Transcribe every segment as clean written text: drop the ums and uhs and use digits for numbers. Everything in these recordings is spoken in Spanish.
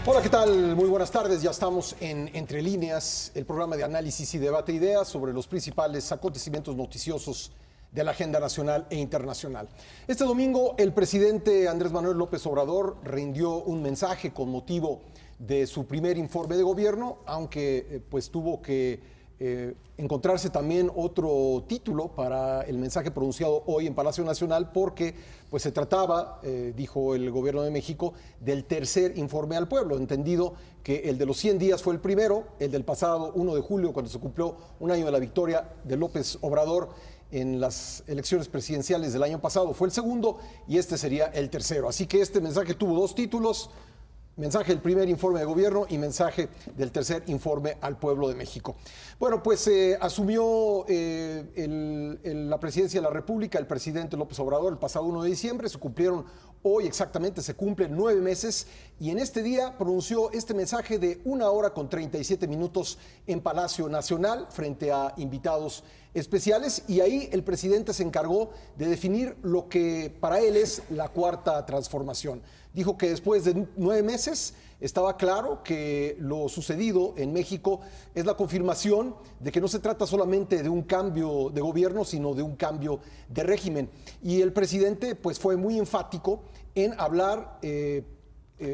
Hola, ¿qué tal? Muy buenas tardes. Ya estamos en Entre Líneas, el programa de análisis y debate de ideas sobre los principales acontecimientos noticiosos de la agenda nacional e internacional. Este domingo, el presidente Andrés Manuel López Obrador rindió un mensaje con motivo de su primer informe de gobierno, aunque pues tuvo que encontrarse también otro título para el mensaje pronunciado hoy en Palacio Nacional, porque pues se trataba, dijo el gobierno de México, del tercer informe al pueblo, entendido que el de los 100 días fue el primero, el del pasado 1 de julio, cuando se cumplió un año de la victoria de López Obrador en las elecciones presidenciales del año pasado, fue el segundo, y este sería el tercero. Así que este mensaje tuvo dos títulos: mensaje del primer informe de gobierno y mensaje del tercer informe al pueblo de México. Bueno, pues asumió la presidencia de la República el presidente López Obrador el pasado 1 de diciembre. Se cumplieron hoy exactamente, se cumplen 9 meses, y en este día pronunció este mensaje de 1 hora con 37 minutos en Palacio Nacional frente a invitados especiales, y ahí el presidente se encargó de definir lo que para él es la cuarta transformación. Dijo que después de 9 meses estaba claro que lo sucedido en México es la confirmación de que no se trata solamente de un cambio de gobierno, sino de un cambio de régimen. Y el presidente pues fue muy enfático en hablar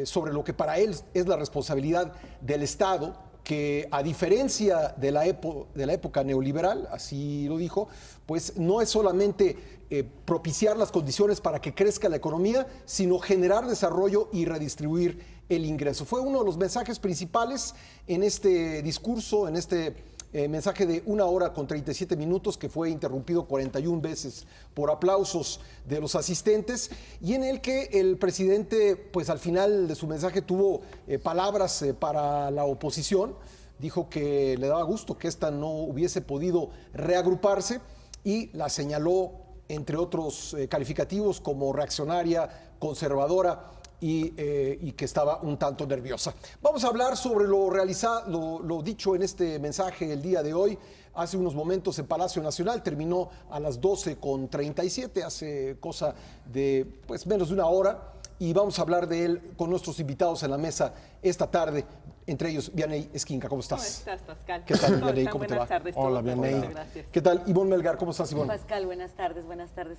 sobre lo que para él es la responsabilidad del Estado, que a diferencia de la época neoliberal, así lo dijo, pues no es solamente propiciar las condiciones para que crezca la economía, sino generar desarrollo y redistribuir el ingreso. Fue uno de los mensajes principales en este discurso, en este mensaje de 1 hora con 37 minutos, que fue interrumpido 41 veces por aplausos de los asistentes, y en el que el presidente, pues al final de su mensaje tuvo palabras para la oposición. Dijo que le daba gusto que esta no hubiese podido reagruparse, y la señaló, entre otros calificativos, como reaccionaria, conservadora, y que estaba un tanto nerviosa. Vamos a hablar sobre lo realizado, lo dicho en este mensaje el día de hoy. Hace unos momentos en Palacio Nacional, terminó a las 12:37, hace cosa de pues menos de 1 hora, y vamos a hablar de él con nuestros invitados en la mesa esta tarde, entre ellos Vianey Esquinca. ¿Cómo estás? ¿Cómo estás, Pascal? ¿Qué tal, Vianey? ¿Cómo te va? Buenas tardes. Hola, Vianey. Gracias. ¿Qué tal, Ivonne Melgar? ¿Cómo estás, Ivonne? Pascal, buenas tardes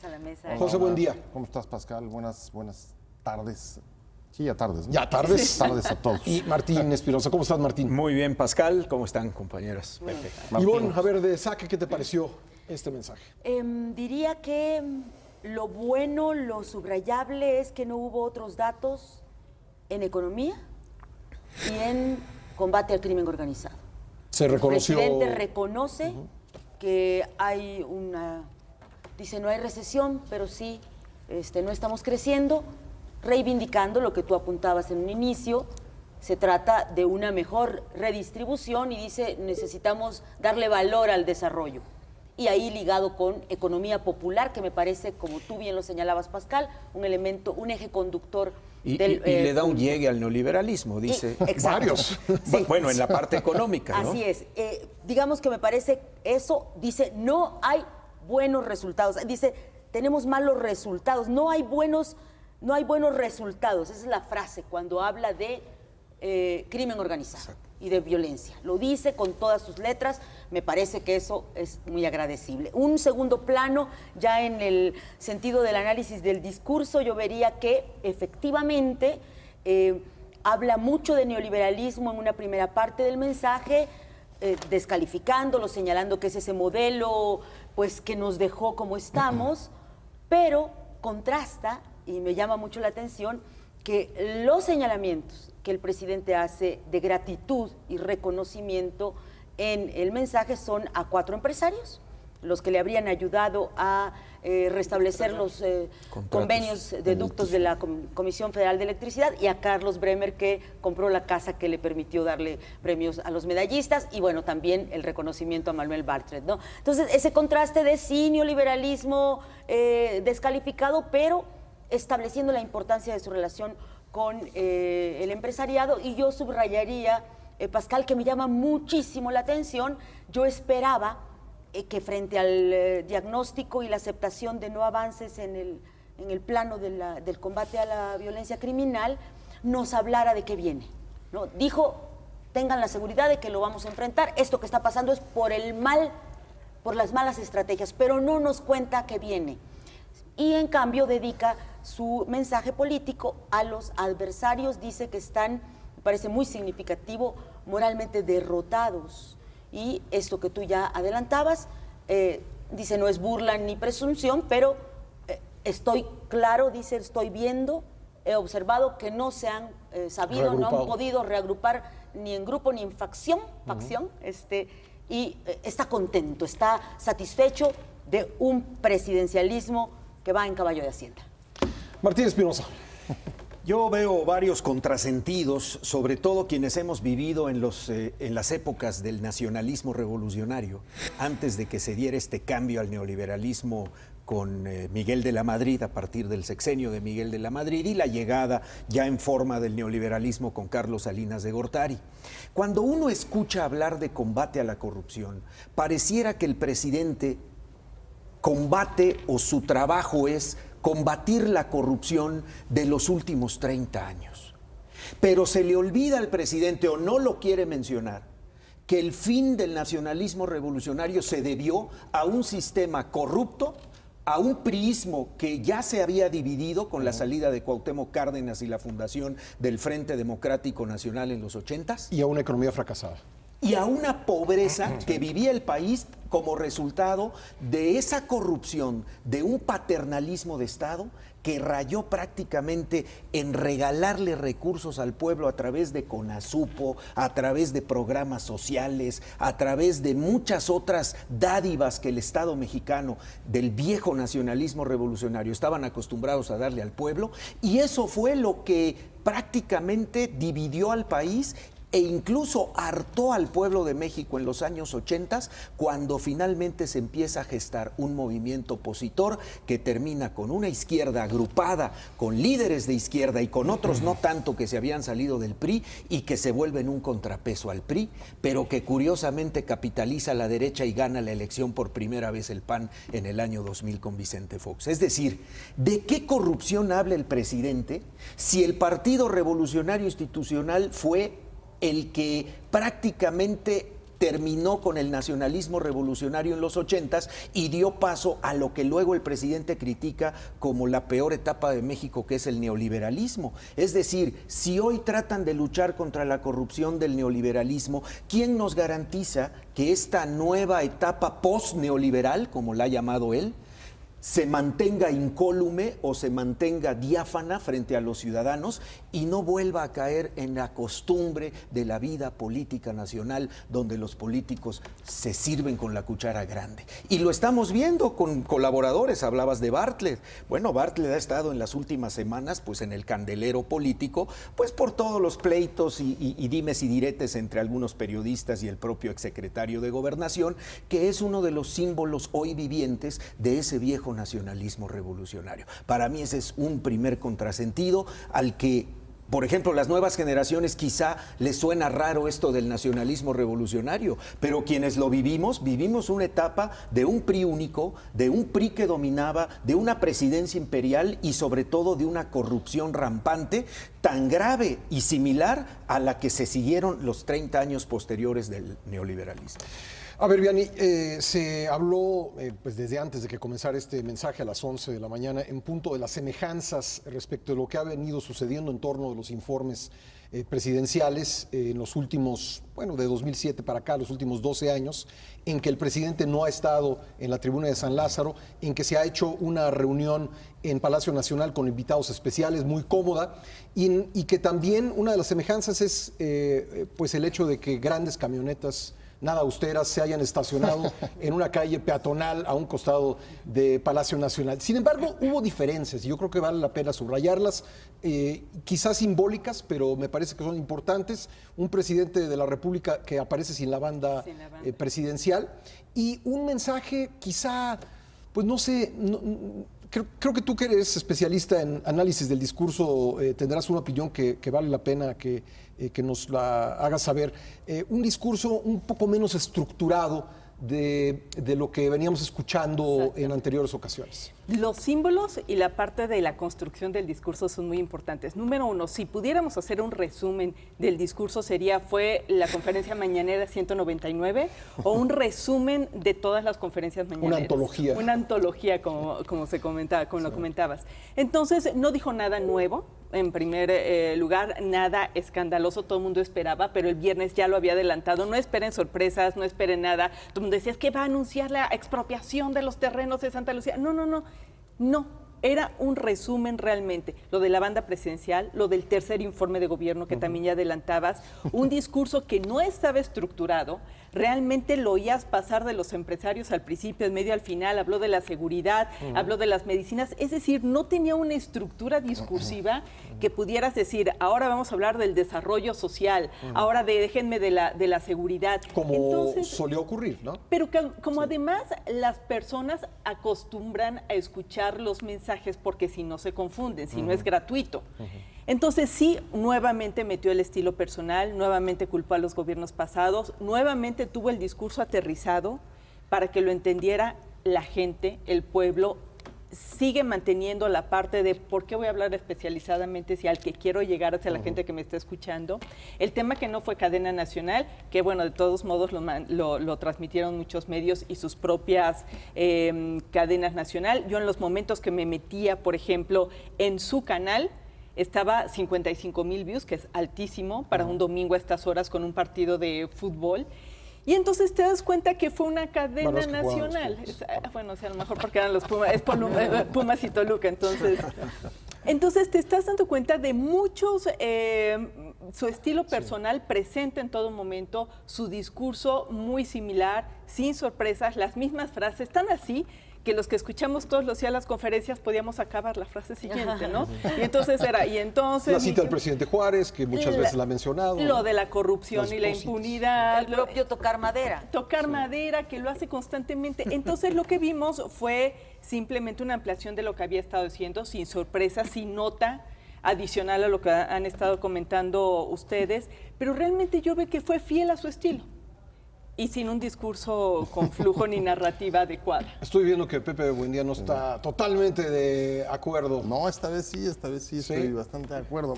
a la mesa. Hola, José, buen día. ¿Cómo estás, Pascal? Buenas tardes. Sí, ya tardes, ¿no? Ya tardes. Sí. Tardes a todos. Y Martín Espinosa. ¿Cómo estás, Martín? Muy bien, Pascal. ¿Cómo están, compañeras? Pepe. Ivonne, a ver, de saque, ¿qué te pareció este mensaje? Diría que lo bueno, lo subrayable es que no hubo otros datos en economía y en combate al crimen organizado. Se reconoció. El presidente reconoce que hay dice, no hay recesión, pero sí no estamos creciendo, reivindicando lo que tú apuntabas en un inicio. Se trata de una mejor redistribución y dice, necesitamos darle valor al desarrollo. Y ahí ligado con economía popular, que me parece, como tú bien lo señalabas, Pascal, un elemento, un eje conductor Y del... le da un llegue al neoliberalismo, dice. Varios. Sí. Bueno, en la parte económica, ¿no? Así es. Digamos que me parece eso, dice, no hay buenos resultados. Dice, tenemos malos resultados, no hay buenos resultados. Esa es la frase cuando habla de crimen organizado. Exacto. Y de violencia. Lo dice con todas sus letras. Me parece que eso es muy agradecible. Un segundo plano, ya en el sentido del análisis del discurso, yo vería que efectivamente habla mucho de neoliberalismo en una primera parte del mensaje, descalificándolo, señalando que es ese modelo pues, que nos dejó como estamos, pero contrasta, y me llama mucho la atención, que los señalamientos que el presidente hace de gratitud y reconocimiento en el mensaje son a 4 empresarios, los que le habrían ayudado a restablecer los convenios de ductos de la Comisión Federal de Electricidad, y a Carlos Bremer, que compró la casa que le permitió darle premios a los medallistas, y bueno, también el reconocimiento a Manuel Bartlett, ¿no? Entonces, ese contraste de sí, neoliberalismo descalificado, pero estableciendo la importancia de su relación con el empresariado. Y yo subrayaría, Pascal, que me llama muchísimo la atención. Yo esperaba que frente al diagnóstico y la aceptación de no avances en el plano del combate a la violencia criminal, nos hablara de qué viene. ¿no? Dijo, tengan la seguridad de que lo vamos a enfrentar. Esto que está pasando es por las malas estrategias, pero no nos cuenta que viene. Y en cambio dedica su mensaje político a los adversarios, dice que están, me parece muy significativo, moralmente derrotados. Y esto que tú ya adelantabas, dice, no es burla ni presunción, pero estoy claro, dice, estoy viendo, he observado que no se han sabido, no han podido reagrupar ni en grupo ni en facción, y está contento, está satisfecho de un presidencialismo que va en caballo de Hacienda. Martín Espinosa. Yo veo varios contrasentidos, sobre todo quienes hemos vivido en las épocas del nacionalismo revolucionario, antes de que se diera este cambio al neoliberalismo con Miguel de la Madrid, a partir del sexenio de Miguel de la Madrid, y la llegada ya en forma del neoliberalismo con Carlos Salinas de Gortari. Cuando uno escucha hablar de combate a la corrupción, pareciera que el presidente combate o su trabajo es combatir la corrupción de los últimos 30 años. Pero se le olvida al presidente, o no lo quiere mencionar, que el fin del nacionalismo revolucionario se debió a un sistema corrupto, a un priismo que ya se había dividido con la salida de Cuauhtémoc Cárdenas y la fundación del Frente Democrático Nacional en los 80s. Y a una economía fracasada. Y a una pobreza que vivía el país como resultado de esa corrupción, de un paternalismo de Estado que rayó prácticamente en regalarle recursos al pueblo a través de CONASUPO, a través de programas sociales, a través de muchas otras dádivas que el Estado mexicano del viejo nacionalismo revolucionario estaban acostumbrados a darle al pueblo, y eso fue lo que prácticamente dividió al país e incluso hartó al pueblo de México en los años 80, cuando finalmente se empieza a gestar un movimiento opositor que termina con una izquierda agrupada, con líderes de izquierda y con otros no tanto que se habían salido del PRI y que se vuelven un contrapeso al PRI, pero que curiosamente capitaliza la derecha y gana la elección por primera vez el PAN en el año 2000 con Vicente Fox. Es decir, ¿de qué corrupción habla el presidente si el Partido Revolucionario Institucional fue el que prácticamente terminó con el nacionalismo revolucionario en los 80s y dio paso a lo que luego el presidente critica como la peor etapa de México, que es el neoliberalismo? Es decir, si hoy tratan de luchar contra la corrupción del neoliberalismo, ¿quién nos garantiza que esta nueva etapa post-neoliberal, como la ha llamado él, se mantenga incólume o se mantenga diáfana frente a los ciudadanos y no vuelva a caer en la costumbre de la vida política nacional, donde los políticos se sirven con la cuchara grande? Y lo estamos viendo con colaboradores. Hablabas de Bartlett. Bueno, Bartlett ha estado en las últimas semanas pues en el candelero político, pues por todos los pleitos y dimes y diretes entre algunos periodistas y el propio exsecretario de Gobernación, que es uno de los símbolos hoy vivientes de ese viejo nacionalismo revolucionario. Para mí ese es un primer contrasentido al que, por ejemplo, las nuevas generaciones quizá les suena raro esto del nacionalismo revolucionario, pero quienes lo vivimos una etapa de un PRI único, de un PRI que dominaba, de una presidencia imperial y sobre todo de una corrupción rampante tan grave y similar a la que se siguieron los 30 años posteriores del neoliberalismo. A ver, Vianney, se habló pues desde antes de que comenzara este mensaje a las 11 de la mañana en punto de las semejanzas respecto de lo que ha venido sucediendo en torno de los informes presidenciales en los últimos, de 2007 para acá, los últimos 12 años, en que el presidente no ha estado en la tribuna de San Lázaro, en que se ha hecho una reunión en Palacio Nacional con invitados especiales muy cómoda y que también una de las semejanzas es pues el hecho de que grandes camionetas nada austeras se hayan estacionado en una calle peatonal a un costado de Palacio Nacional. Sin embargo, hubo diferencias y yo creo que vale la pena subrayarlas, quizás simbólicas, pero me parece que son importantes. Un presidente de la República que aparece sin la banda, presidencial y un mensaje quizá, pues no sé, creo que tú que eres especialista en análisis del discurso tendrás una opinión que vale la pena que nos la hagas saber. Un discurso un poco menos estructurado de lo que veníamos escuchando en anteriores ocasiones. Los símbolos y la parte de la construcción del discurso son muy importantes. Número uno, si pudiéramos hacer un resumen del discurso, ¿fue la conferencia mañanera 199 o un resumen de todas las conferencias mañaneras? Una antología. Una antología, como se comentaba, como lo comentabas. Entonces, no dijo nada nuevo. En primer lugar, nada escandaloso, todo el mundo esperaba, pero el viernes ya lo había adelantado. No esperen sorpresas, no esperen nada. Todo el mundo decía, es que va a anunciar la expropiación de los terrenos de Santa Lucía. No. Era un resumen realmente. Lo de la banda presidencial, lo del tercer informe de gobierno que también ya adelantabas, un discurso que no estaba estructurado, realmente lo oías pasar de los empresarios al principio, en medio al final, habló de la seguridad, habló de las medicinas, es decir, no tenía una estructura discursiva que pudieras decir, ahora vamos a hablar del desarrollo social, ahora déjenme de la seguridad. Como solía ocurrir, ¿no? Pero como además las personas acostumbran a escuchar los mensajes porque si no se confunden, si no es gratuito. Entonces sí, nuevamente metió el estilo personal, nuevamente culpó a los gobiernos pasados, nuevamente tuvo el discurso aterrizado para que lo entendiera la gente, el pueblo. Sigue manteniendo la parte de por qué voy a hablar especializadamente si al que quiero llegar hacia la gente que me está escuchando. El tema que no fue cadena nacional, que bueno, de todos modos lo transmitieron muchos medios y sus propias cadenas nacional. Yo en los momentos que me metía, por ejemplo, en su canal, estaba 55,000 views, que es altísimo para un domingo a estas horas con un partido de fútbol. Y entonces te das cuenta que fue una cadena nacional. Bueno, o sea, a lo mejor porque eran los Pumas, Pumas y Toluca, entonces te estás dando cuenta de muchos, su estilo personal presente en todo momento, su discurso muy similar, sin sorpresas, las mismas frases, tan así que los que escuchamos todos los días las conferencias podíamos acabar la frase siguiente, ¿no? Y entonces La cita del presidente Juárez, que muchas veces la ha mencionado. Lo de la corrupción y la impunidad. El propio tocar madera. Tocar madera, que lo hace constantemente. Entonces lo que vimos fue simplemente una ampliación de lo que había estado diciendo, sin sorpresa, sin nota adicional a lo que han estado comentando ustedes, pero realmente yo veo que fue fiel a su estilo. Y sin un discurso con flujo ni narrativa adecuada. Estoy viendo que Pepe Buendía no está totalmente de acuerdo. No, esta vez sí estoy bastante de acuerdo.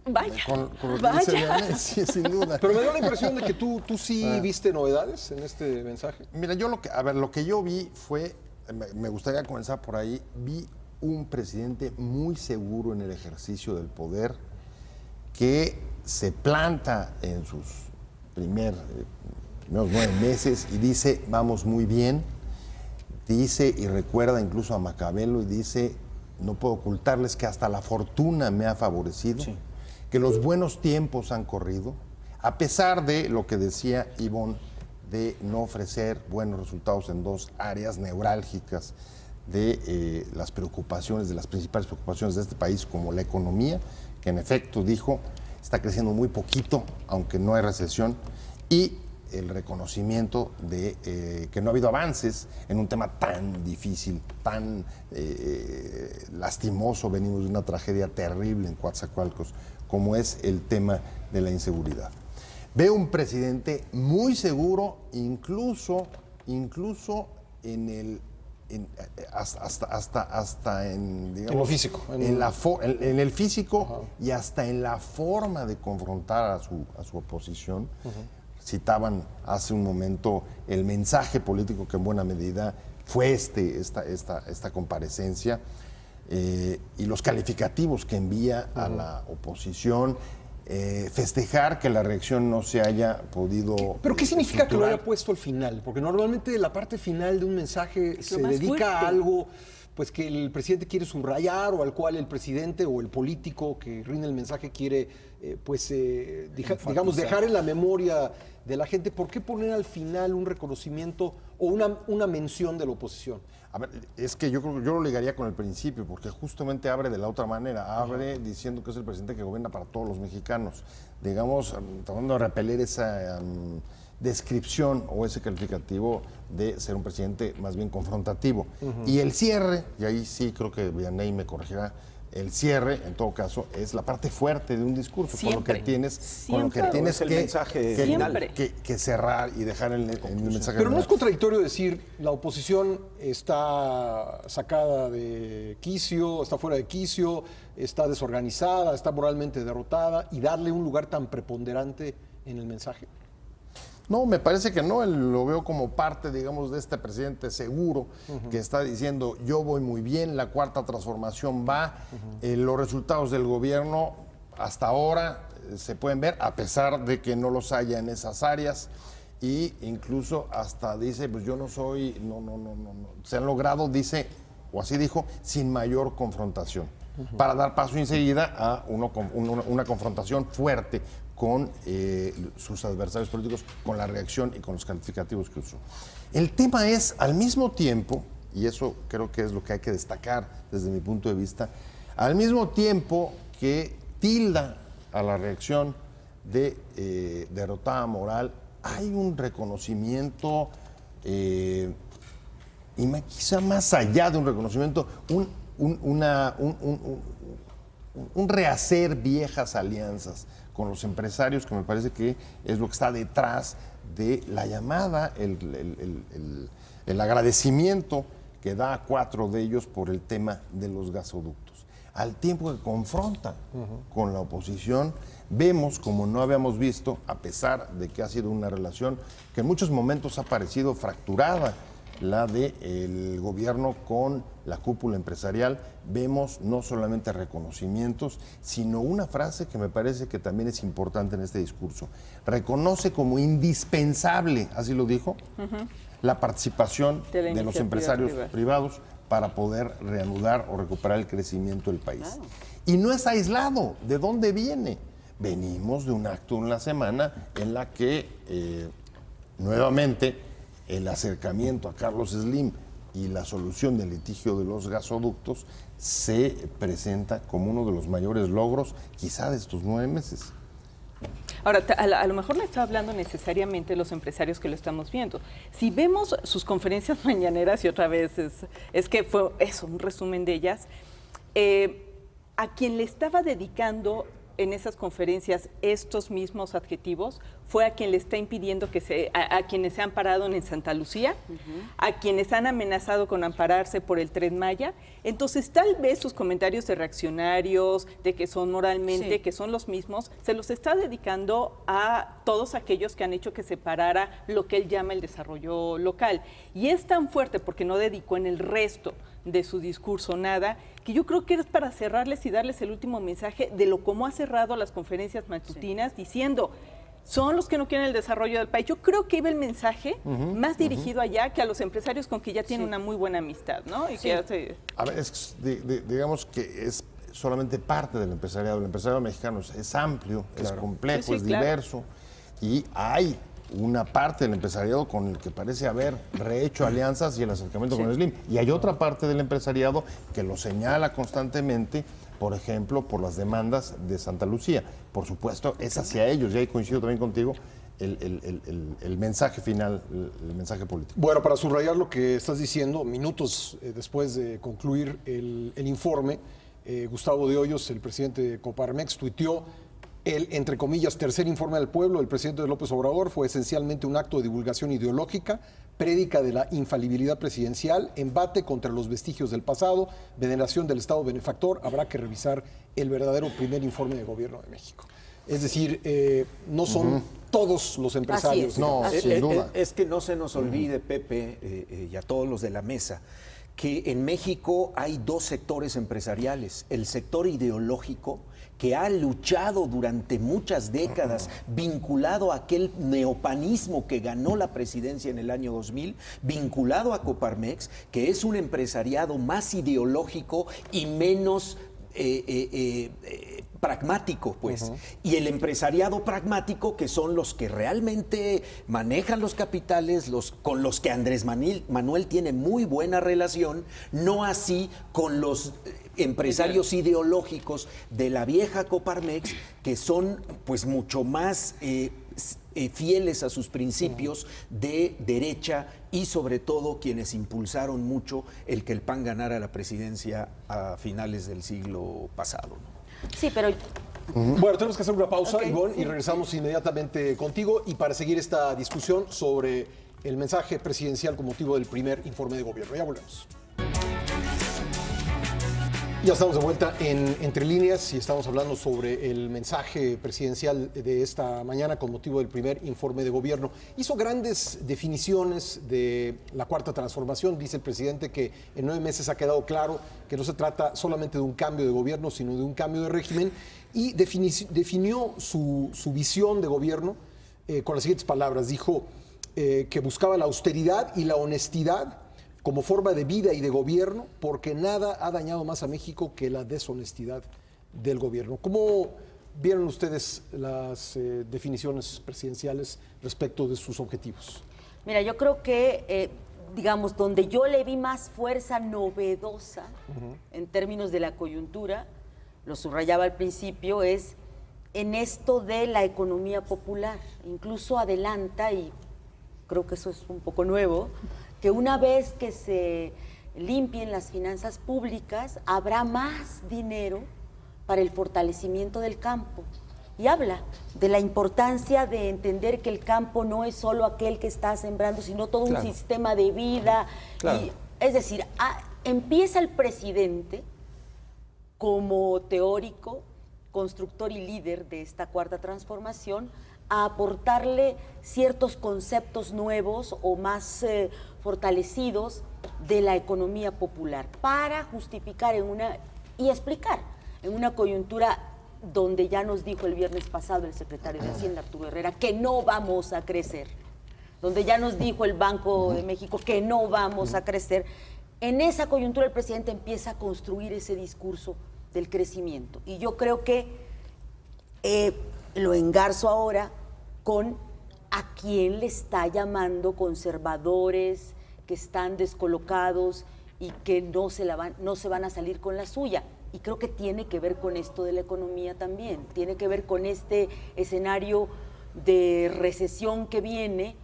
Vaya, con lo que dice Vianney, sí, sin duda. Pero me dio la impresión de que tú sí viste novedades en este mensaje. Mira, yo lo que yo vi fue, me gustaría comenzar por ahí, vi un presidente muy seguro en el ejercicio del poder, que se planta en sus primeros 9 meses y dice, vamos muy bien, dice y recuerda incluso a Maquiavelo y dice, no puedo ocultarles que hasta la fortuna me ha favorecido, que los buenos tiempos han corrido, a pesar de lo que decía Ivonne, de no ofrecer buenos resultados en dos áreas neurálgicas de las preocupaciones, de las principales preocupaciones de este país, como la economía, que en efecto dijo, está creciendo muy poquito, aunque no hay recesión, y el reconocimiento de que no ha habido avances en un tema tan difícil, tan lastimoso. Venimos de una tragedia terrible en Coatzacoalcos, como es el tema de la inseguridad. Veo un presidente muy seguro, incluso en hasta en, digamos, en lo físico. En el físico y hasta en la forma de confrontar a su oposición. Citaban hace un momento el mensaje político que en buena medida fue esta comparecencia y los calificativos que envía a la oposición, festejar que la reacción no se haya podido ¿Pero qué significa que lo haya puesto al final? Porque normalmente la parte final de un mensaje se dedica a algo pues que el presidente quiere subrayar o al cual el presidente o el político que rinde el mensaje quiere digamos dejar en la memoria de la gente. ¿Por qué poner al final un reconocimiento o una mención de la oposición? A ver, es que yo creo que yo lo ligaría con el principio, porque justamente abre de la otra manera, abre diciendo que es el presidente que gobierna para todos los mexicanos, digamos, tratando de repeler esa descripción o ese calificativo de ser un presidente más bien confrontativo. Y el cierre, y ahí sí creo que Vianney me corregirá, el cierre, en todo caso, es la parte fuerte de un discurso, Siempre. con lo que tienes Es el mensaje final. que cerrar y dejar el mensaje Pero no es final. contradictorio decir la oposición está sacada de quicio, está fuera de quicio, está desorganizada, está moralmente derrotada y darle un lugar tan preponderante en el mensaje. No, me parece que no, lo veo como parte, digamos, de este presidente seguro que está diciendo, yo voy muy bien, la cuarta transformación va, los resultados del gobierno hasta ahora se pueden ver, a pesar de que no los haya en esas áreas, y incluso hasta dice, pues yo no soy, no, se han logrado, dice, o así dijo, sin mayor confrontación, para dar paso enseguida a una confrontación fuerte con sus adversarios políticos, con la reacción y con los calificativos que usó. El tema es, al mismo tiempo, y eso creo que es lo que hay que destacar desde mi punto de vista, al mismo tiempo que tilda a la reacción de derrotada moral, hay un reconocimiento, y quizá más allá de un reconocimiento, un rehacer viejas alianzas con los empresarios, que me parece que es lo que está detrás de la llamada, el agradecimiento que da a 4 de ellos por el tema de los gasoductos. Al tiempo que confronta con la oposición, vemos, como no habíamos visto, a pesar de que ha sido una relación que en muchos momentos ha parecido fracturada, la del gobierno con la cúpula empresarial, vemos no solamente reconocimientos, sino una frase que me parece que también es importante en este discurso. Reconoce como indispensable, así lo dijo, la participación de los empresarios privados para poder reanudar o recuperar el crecimiento del país. Claro. Y no es aislado. ¿De dónde viene? Venimos de un acto en la semana en la que nuevamente el acercamiento a Carlos Slim y la solución del litigio de los gasoductos se presenta como uno de los mayores logros, quizá de estos 9 meses. Ahora, a lo mejor no está hablando necesariamente los empresarios que lo estamos viendo. Si vemos sus conferencias mañaneras, y otra vez es que fue eso, un resumen de ellas, a quien le estaba dedicando en esas conferencias estos mismos adjetivos fue a quien le está impidiendo a quienes se han parado en Santa Lucía, a quienes han amenazado con ampararse por el Tren Maya. Entonces, tal vez sus comentarios de reaccionarios, de que son moralmente, que son los mismos, se los está dedicando a todos aquellos que han hecho que se parara lo que él llama el desarrollo local. Y es tan fuerte porque no dedicó en el resto de su discurso nada, que yo creo que es para cerrarles y darles el último mensaje de lo como ha cerrado las conferencias matutinas, diciendo, son los que no quieren el desarrollo del país. Yo creo que iba el mensaje más dirigido allá que a los empresarios con que ya tienen una muy buena amistad, ¿no? Y que hace... A ver, digamos que es solamente parte del empresariado. El empresariado mexicano es amplio, es complejo, es diverso, y hay una parte del empresariado con el que parece haber rehecho alianzas y el acercamiento con Slim. Y hay otra parte del empresariado que lo señala constantemente, por ejemplo, por las demandas de Santa Lucía. Por supuesto, es hacia ellos, y ahí coincido también contigo, el mensaje final, el mensaje político. Bueno, para subrayar lo que estás diciendo, minutos después de concluir el informe, Gustavo de Hoyos, el presidente de Coparmex, tuiteó: el, entre comillas, tercer informe del pueblo del presidente López Obrador fue esencialmente un acto de divulgación ideológica, prédica de la infalibilidad presidencial, embate contra los vestigios del pasado, veneración del Estado benefactor. Habrá que revisar el verdadero primer informe de gobierno de México. Es decir, no son todos los empresarios. No, sin duda. Es que no se nos olvide, Pepe, y a todos los de la mesa, que en México hay 2 sectores empresariales. El sector ideológico, que ha luchado durante muchas décadas, vinculado a aquel neopanismo que ganó la presidencia en el año 2000, vinculado a Coparmex, que es un empresariado más ideológico y menos pragmático, pues. Y el empresariado pragmático, que son los que realmente manejan los capitales, con los que Andrés Manuel tiene muy buena relación, no así con los empresarios ideológicos de la vieja Coparmex, que son pues mucho más fieles a sus principios de derecha y sobre todo quienes impulsaron mucho el que el PAN ganara la presidencia a finales del siglo pasado, ¿no? Sí, pero Bueno, tenemos que hacer una pausa, Ok, Ivonne, sí. y regresamos inmediatamente contigo y para seguir esta discusión sobre el mensaje presidencial con motivo del primer informe de gobierno. Ya volvemos. Ya estamos de vuelta en Entre Líneas y estamos hablando sobre el mensaje presidencial de esta mañana con motivo del primer informe de gobierno. Hizo grandes definiciones de la cuarta transformación. Dice el presidente que en 9 meses ha quedado claro que no se trata solamente de un cambio de gobierno, sino de un cambio de régimen y definió su visión de gobierno con las siguientes palabras. Dijo que buscaba la austeridad y la honestidad como forma de vida y de gobierno, porque nada ha dañado más a México que la deshonestidad del gobierno. ¿Cómo vieron ustedes las definiciones presidenciales respecto de sus objetivos? mira, yo creo que, digamos, donde yo le vi más fuerza novedosa en términos de la coyuntura, lo subrayaba al principio, es en esto de la economía popular. Incluso adelanta, y creo que eso es un poco nuevo, que una vez que se limpien las finanzas públicas, habrá más dinero para el fortalecimiento del campo. Y habla de la importancia de entender que el campo no es solo aquel que está sembrando, sino todo Claro. un sistema de vida. Claro. Y, es decir, empieza el presidente como teórico, constructor y líder de esta cuarta transformación, a aportarle ciertos conceptos nuevos o más fortalecidos de la economía popular para justificar y explicar en una coyuntura donde ya nos dijo el viernes pasado el secretario de Hacienda, Arturo Herrera, que no vamos a crecer, donde ya nos dijo el Banco de México que no vamos a crecer. En esa coyuntura el presidente empieza a construir ese discurso del crecimiento. Y yo creo que lo engarzo ahora con a quién le está llamando conservadores, que están descolocados y que no se van a salir con la suya. Y creo que tiene que ver con esto de la economía también, tiene que ver con este escenario de recesión que viene,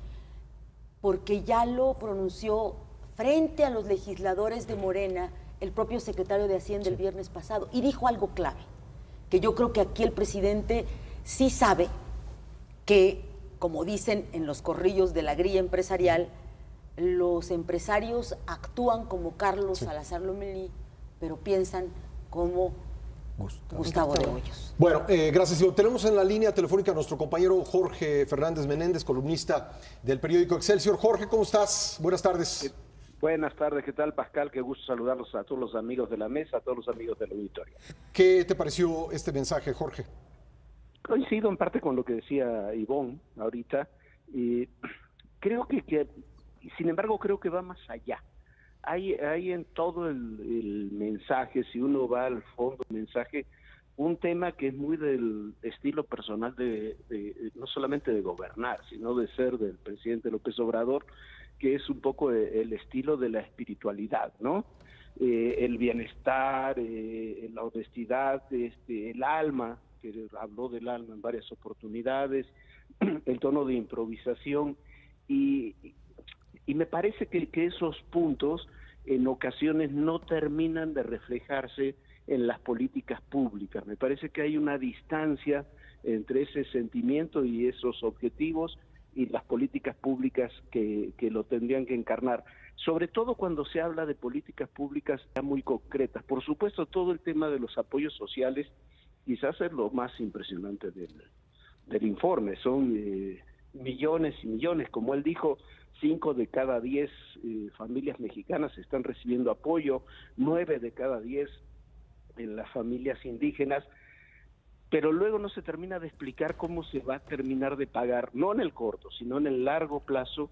porque ya lo pronunció frente a los legisladores de Morena el propio secretario de Hacienda el viernes pasado, y dijo algo clave, que yo creo que aquí el presidente sí sabe que, como dicen en los corrillos de la grilla empresarial, los empresarios actúan como Carlos Salazar Lomelí, pero piensan como Gustavo de Hoyos. Bueno, gracias, Ivonne. Tenemos en la línea telefónica a nuestro compañero Jorge Fernández Menéndez, columnista del periódico Excelsior. Jorge, ¿cómo estás? Buenas tardes. Buenas tardes, ¿qué tal, Pascal? Qué gusto saludarlos a todos los amigos de la mesa, a todos los amigos del auditorio. ¿Qué te pareció este mensaje, Jorge? Coincido en parte con lo que decía Ivonne ahorita, y creo que sin embargo, creo que va más allá. Hay en todo el mensaje, si uno va al fondo del mensaje, un tema que es muy del estilo personal de no solamente de gobernar, sino de ser del presidente López Obrador, que es un poco el estilo de la espiritualidad, ¿no? El bienestar, la honestidad, el alma, que habló del alma en varias oportunidades, el tono de improvisación, y me parece que esos puntos en ocasiones no terminan de reflejarse en las políticas públicas. Me parece que hay una distancia entre ese sentimiento y esos objetivos y las políticas públicas que lo tendrían que encarnar, sobre todo cuando se habla de políticas públicas ya muy concretas. Por supuesto, todo el tema de los apoyos sociales quizás es lo más impresionante del informe. Son millones y millones, como él dijo, 5 de cada 10 familias mexicanas están recibiendo apoyo, 9 de cada 10 en las familias indígenas, pero luego no se termina de explicar cómo se va a terminar de pagar, no en el corto, sino en el largo plazo,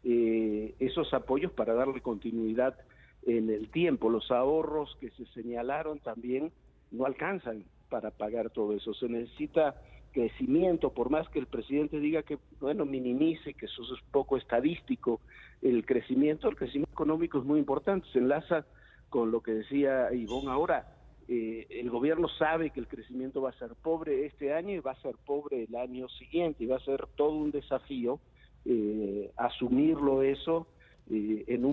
esos apoyos para darle continuidad en el tiempo. Los ahorros que se señalaron también no alcanzan para pagar todo eso. Se necesita crecimiento, por más que el presidente diga que, bueno, minimice, que eso es poco estadístico, el crecimiento económico es muy importante, se enlaza con lo que decía Ivonne ahora. el gobierno sabe que el crecimiento va a ser pobre este año y va a ser pobre el año siguiente, y va a ser todo un desafío asumirlo eso en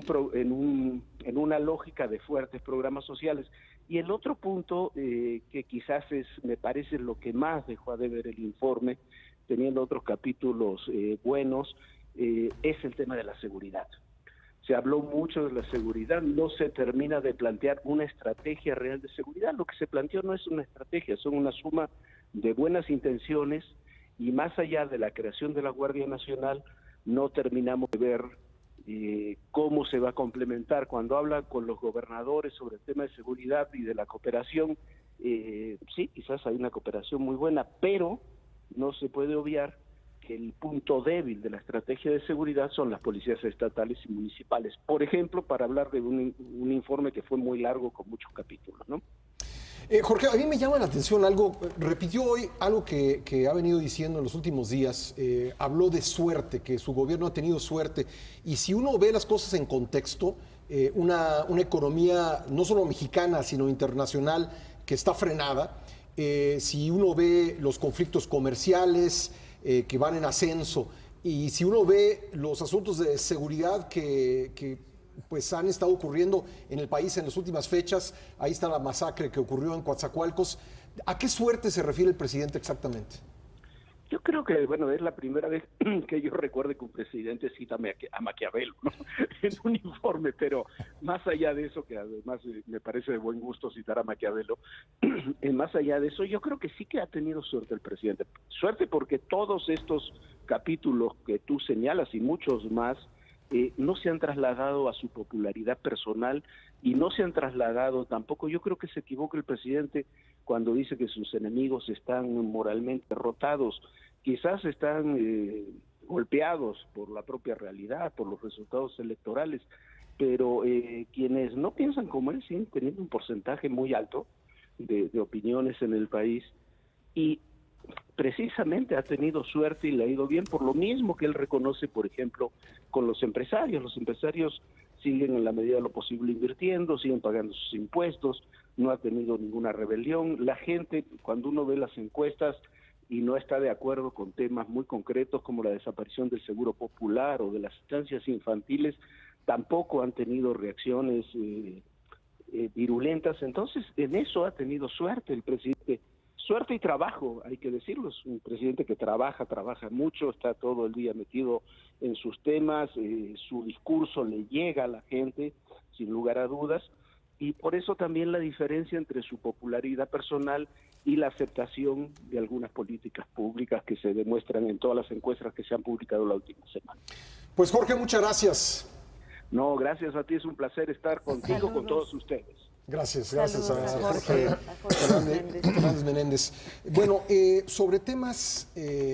una lógica de fuertes programas sociales. Y el otro punto que quizás me parece lo que más dejó a deber el informe, teniendo otros capítulos buenos, es el tema de la seguridad. Se habló mucho de la seguridad, no se termina de plantear una estrategia real de seguridad. Lo que se planteó no es una estrategia, son una suma de buenas intenciones, y más allá de la creación de la Guardia Nacional, no terminamos de ver cómo se va a complementar. Cuando hablan con los gobernadores sobre el tema de seguridad y de la cooperación, sí, quizás hay una cooperación muy buena, pero no se puede obviar que el punto débil de la estrategia de seguridad son las policías estatales y municipales. Por ejemplo, para hablar de un informe que fue muy largo con muchos capítulos, ¿no? Jorge, a mí me llama la atención algo, repitió hoy algo que ha venido diciendo en los últimos días, habló de suerte, que su gobierno ha tenido suerte, y si uno ve las cosas en contexto, una economía no solo mexicana, sino internacional, que está frenada, si uno ve los conflictos comerciales que van en ascenso, y si uno ve los asuntos de seguridad que pues han estado ocurriendo en el país en las últimas fechas, ahí está la masacre que ocurrió en Coatzacoalcos, ¿a qué suerte se refiere el presidente exactamente? Yo creo que, bueno, es la primera vez que yo recuerde que un presidente cita a Maquiavelo, ¿no? En un informe, pero más allá de eso, que además me parece de buen gusto citar a Maquiavelo, más allá de eso, yo creo que sí que ha tenido suerte el presidente. Suerte porque todos estos capítulos que tú señalas y muchos más, no se han trasladado a su popularidad personal y no se han trasladado tampoco. Yo creo que se equivoca el presidente cuando dice que sus enemigos están moralmente derrotados. Quizás están golpeados por la propia realidad, por los resultados electorales, pero quienes no piensan como él siguen teniendo un porcentaje muy alto de opiniones en el país, y precisamente ha tenido suerte y le ha ido bien por lo mismo que él reconoce, por ejemplo, con los empresarios. Los empresarios siguen en la medida de lo posible invirtiendo, siguen pagando sus impuestos, no ha tenido ninguna rebelión. La gente, cuando uno ve las encuestas y no está de acuerdo con temas muy concretos como la desaparición del seguro popular o de las estancias infantiles, tampoco han tenido reacciones virulentas. Entonces, en eso ha tenido suerte el presidente. Suerte y trabajo, hay que decirlo. Es un presidente que trabaja mucho, está todo el día metido en sus temas, su discurso le llega a la gente, sin lugar a dudas, y por eso también la diferencia entre su popularidad personal y la aceptación de algunas políticas públicas que se demuestran en todas las encuestas que se han publicado la última semana. Pues Jorge, muchas gracias. No, gracias a ti, es un placer estar contigo, Saludos. con todos ustedes. Gracias Saludos a a Jorge Jorge Fernández Menéndez. Bueno, sobre temas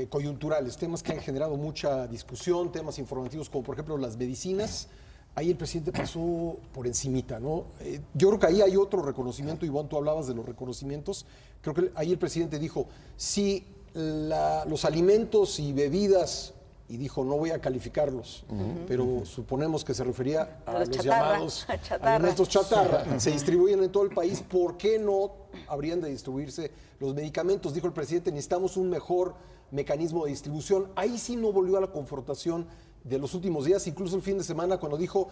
coyunturales, temas que han generado mucha discusión, temas informativos como por ejemplo las medicinas, ahí el presidente pasó por encimita, ¿no? Yo creo que ahí hay otro reconocimiento, Ivonne, tú hablabas de los reconocimientos, creo que ahí el presidente dijo, si los alimentos y bebidas, y dijo, no voy a calificarlos, pero suponemos que se refería a los llamados alimentos chatarra, se distribuyen en todo el país, ¿por qué no habrían de distribuirse los medicamentos? Dijo el presidente, necesitamos un mejor mecanismo de distribución. Ahí sí no volvió a la confrontación de los últimos días, incluso el fin de semana cuando dijo,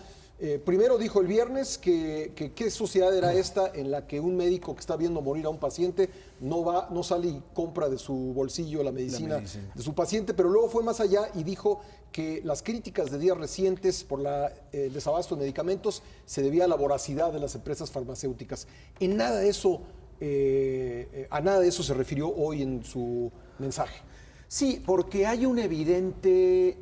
primero dijo el viernes que qué sociedad era esta en la que un médico que está viendo morir a un paciente no sale y compra de su bolsillo la medicina de su paciente, pero luego fue más allá y dijo que las críticas de días recientes por el desabasto de medicamentos se debía a la voracidad de las empresas farmacéuticas. En nada de eso, a nada de eso se refirió hoy en su mensaje. Sí, porque hay una evidente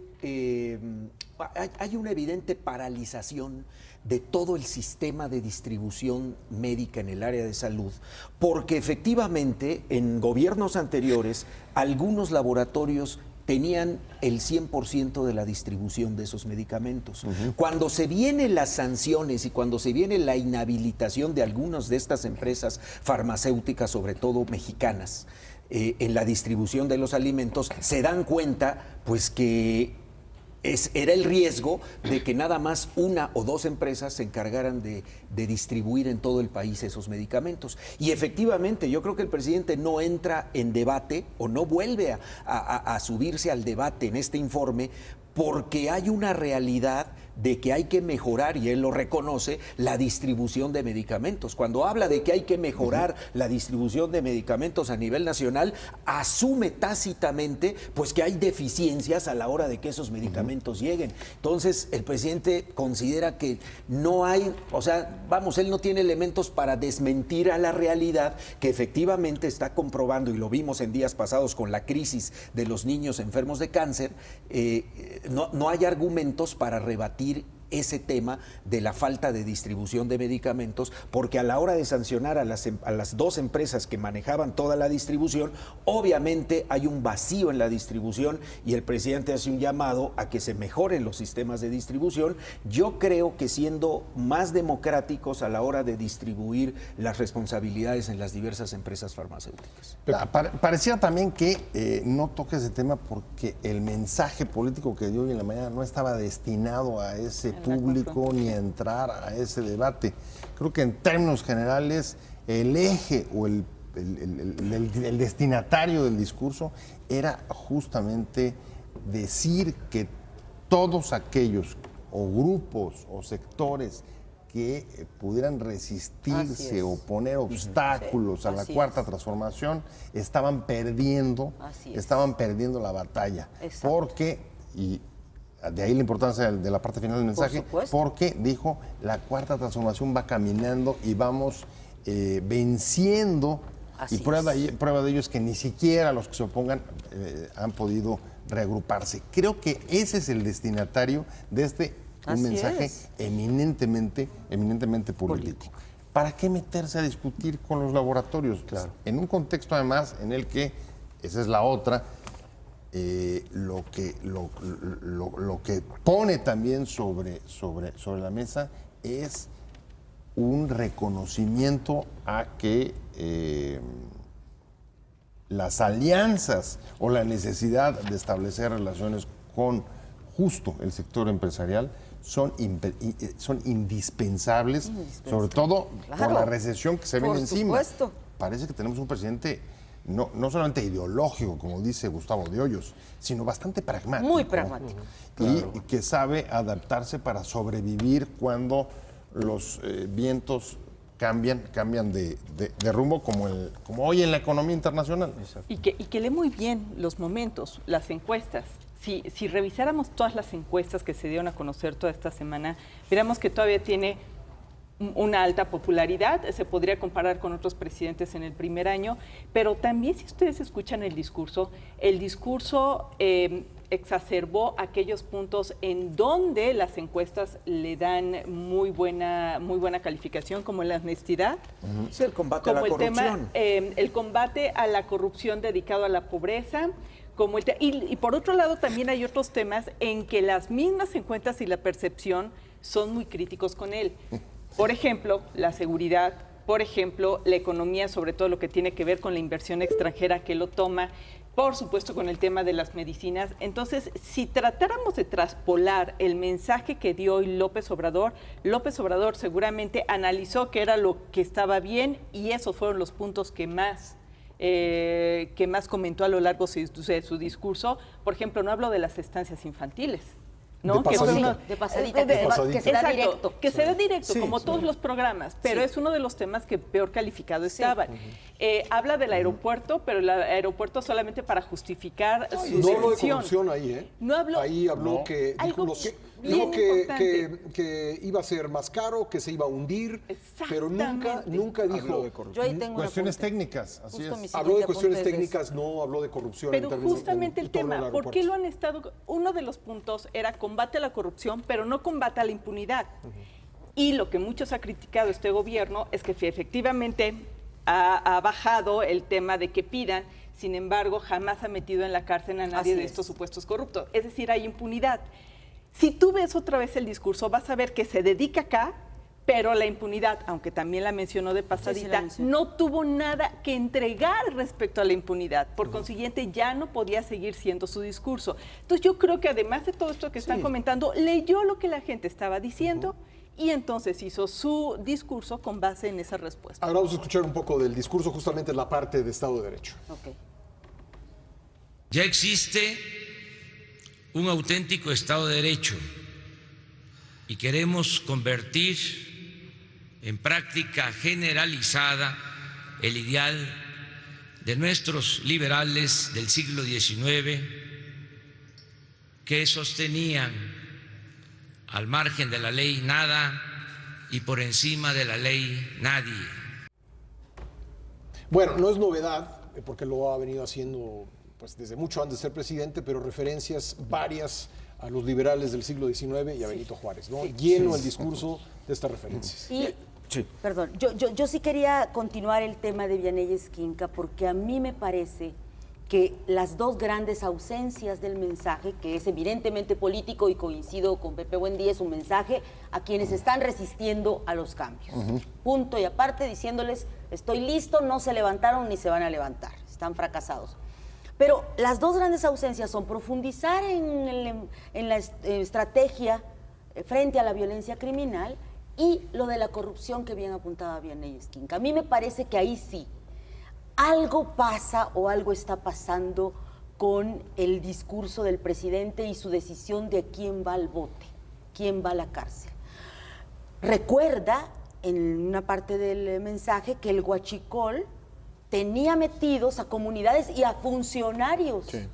paralización de todo el sistema de distribución médica en el área de salud, porque efectivamente en gobiernos anteriores algunos laboratorios tenían el 100% de la distribución de esos medicamentos. Cuando se vienen las sanciones y cuando se viene la inhabilitación de algunas de estas empresas farmacéuticas, sobre todo mexicanas, en la distribución de los alimentos, se dan cuenta pues que era el riesgo de que nada más una o dos empresas se encargaran de distribuir en todo el país esos medicamentos. Y efectivamente, yo creo que el presidente no entra en debate o no vuelve a subirse al debate en este informe, porque hay una realidad de que hay que mejorar, y él lo reconoce, la distribución de medicamentos. Cuando habla de que hay que mejorar la distribución de medicamentos a nivel nacional, asume tácitamente pues que hay deficiencias a la hora de que esos medicamentos lleguen. Entonces, el presidente considera que no hay, o sea, vamos, él no tiene elementos para desmentir a la realidad que efectivamente está comprobando, y lo vimos en días pasados con la crisis de los niños enfermos de cáncer. No hay argumentos para rebatir ese tema de la falta de distribución de medicamentos, porque a la hora de sancionar a las dos empresas que manejaban toda la distribución, obviamente hay un vacío en la distribución, y el presidente hace un llamado a que se mejoren los sistemas de distribución. Yo creo que siendo más democráticos a la hora de distribuir las responsabilidades en las diversas empresas farmacéuticas. Parecía también que no toque ese tema porque el mensaje político que dio hoy en la mañana no estaba destinado a ese público ni a entrar a ese debate. Creo que en términos generales el eje o el destinatario del discurso era justamente decir que todos aquellos o grupos o sectores que pudieran resistirse o poner obstáculos a la cuarta transformación estaban perdiendo la batalla. Exacto. Porque, y de ahí la importancia de la parte final del mensaje, porque dijo, la cuarta transformación va caminando y vamos venciendo. Así y prueba de ello es que ni siquiera los que se opongan han podido reagruparse. Creo que ese es el destinatario de un mensaje eminentemente político. ¿Para qué meterse a discutir con los laboratorios? Claro. En un contexto además en el que, esa es la otra, lo que pone también sobre la mesa es un reconocimiento a que las alianzas o la necesidad de establecer relaciones con justo el sector empresarial son indispensables, sobre todo por la recesión que se viene encima. Parece que tenemos un presidente no solamente ideológico, como dice Gustavo de Hoyos, sino bastante pragmático. Muy pragmático. Y que sabe adaptarse para sobrevivir cuando los vientos cambian de rumbo, como hoy en la economía internacional. Y que lee muy bien los momentos, las encuestas. Si revisáramos todas las encuestas que se dieron a conocer toda esta semana, veríamos que todavía tiene una alta popularidad, se podría comparar con otros presidentes en el primer año, pero también si ustedes escuchan el discurso exacerbó aquellos puntos en donde las encuestas le dan muy buena calificación, como la honestidad, Sí, el combate a la corrupción. el combate a la corrupción dedicado a la pobreza, y por otro lado también hay otros temas en que las mismas encuestas y la percepción son muy críticos con él. Por ejemplo, la seguridad, por ejemplo, la economía, sobre todo lo que tiene que ver con la inversión extranjera que lo toma, por supuesto con el tema de las medicinas. Entonces, si tratáramos de traspolar el mensaje que dio hoy López Obrador seguramente analizó qué era lo que estaba bien y esos fueron los puntos que más comentó a lo largo de su discurso. Por ejemplo, no habló de las estancias infantiles, ¿no? De pasadita, que se da directo. Que se da directo, Sí, como sí. todos los programas, pero es uno de los temas que peor calificado estaban. Habla del aeropuerto, pero el aeropuerto solamente para justificar su No habló de decisión. corrupción ahí, ¿eh? No habló. Ahí habló que Algo dijo bien que iba a ser más caro, que se iba a hundir, pero nunca dijo. Yo ahí tengo Cuestiones un apunte. técnicas, así Justo mi es. Habló de siguiente cuestiones apunte es de técnicas, no habló de corrupción. Pero en términos- justamente en el torno al tema, ¿por aeropuerto. qué lo han estado? Uno de los puntos era combate a la corrupción, pero no combate a la impunidad. Y lo que muchos ha criticado este gobierno es que efectivamente ha bajado el tema de que pidan, sin embargo, jamás ha metido en la cárcel a nadie Así de es. estos supuestos corruptos. Es decir, hay impunidad. Si tú ves otra vez el discurso, vas a ver que se dedica acá, pero la impunidad, aunque también la mencionó de pasadita, no tuvo nada que entregar respecto a la impunidad. Por consiguiente, ya no podía seguir siendo su discurso. Entonces, yo creo que además de todo esto que están comentando, leyó lo que la gente estaba diciendo y entonces hizo su discurso con base en esa respuesta. Ahora vamos a escuchar un poco del discurso, justamente en la parte de Estado de Derecho. Ok. Ya existe un auténtico Estado de Derecho y queremos convertir en práctica generalizada el ideal de nuestros liberales del siglo XIX que sostenían al margen de la ley nada y por encima de la ley nadie. Bueno, no es novedad, porque lo ha venido haciendo pues, desde mucho antes de ser presidente, pero referencias varias a los liberales del siglo XIX y a Benito Juárez, ¿no? Lleno el discurso de estas referencias. Y, perdón, yo sí quería continuar el tema de Vianey Esquinca, porque a mí me parece que las dos grandes ausencias del mensaje, que es evidentemente político y coincido con Pepe Buendía, es un mensaje a quienes están resistiendo a los cambios. Punto y aparte, diciéndoles, estoy listo, no se levantaron ni se van a levantar, están fracasados. Pero las dos grandes ausencias son profundizar en la estrategia frente a la violencia criminal y lo de la corrupción que bien apuntaba Vianey Esquinca. A mí me parece que ahí sí, algo pasa o algo está pasando con el discurso del presidente y su decisión de quién va al bote, quién va a la cárcel. Recuerda en una parte del mensaje que el huachicol tenía metidos a comunidades y a funcionarios. Sí.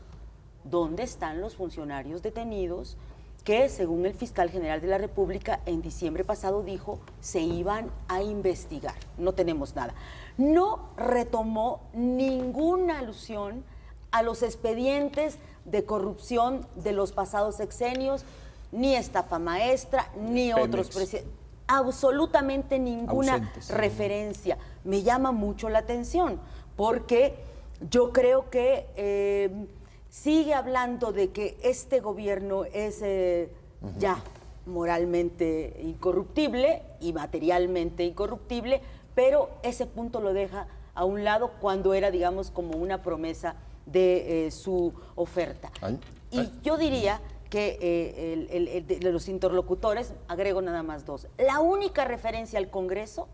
¿Dónde están los funcionarios detenidos que, según el fiscal general de la República, en diciembre pasado dijo se iban a investigar? No tenemos nada. No retomó ninguna alusión a los expedientes de corrupción de los pasados sexenios, ni estafa maestra, ni Pemex. Otros presidentes. Absolutamente ninguna referencia. Me llama mucho la atención, porque yo creo que sigue hablando de que este gobierno es ya moralmente incorruptible y materialmente incorruptible, pero ese punto lo deja a un lado cuando era, digamos, como una promesa de su oferta. Y yo diría que de los interlocutores, agrego nada más dos. La única referencia al Congreso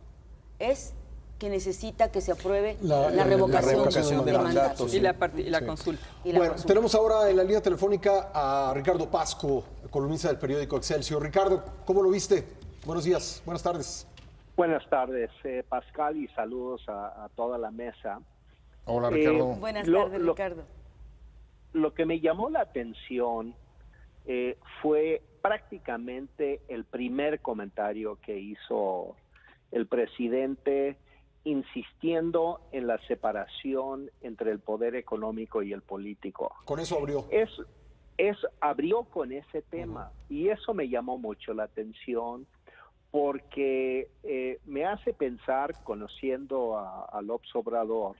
es que necesita que se apruebe la revocación de mandatos. Y la consulta. Bueno, tenemos ahora en la línea telefónica a Ricardo Pasco, columnista del periódico Excelsior. Ricardo, ¿cómo lo viste? Buenos días, buenas tardes. Buenas tardes, Pascal, y saludos a toda la mesa. Hola, Ricardo. Buenas tardes, Ricardo. Lo que me llamó la atención fue prácticamente el primer comentario que hizo el presidente, insistiendo en la separación entre el poder económico y el político. Con eso abrió. Abrió con ese tema, y eso me llamó mucho la atención, porque me hace pensar, conociendo a López Obrador,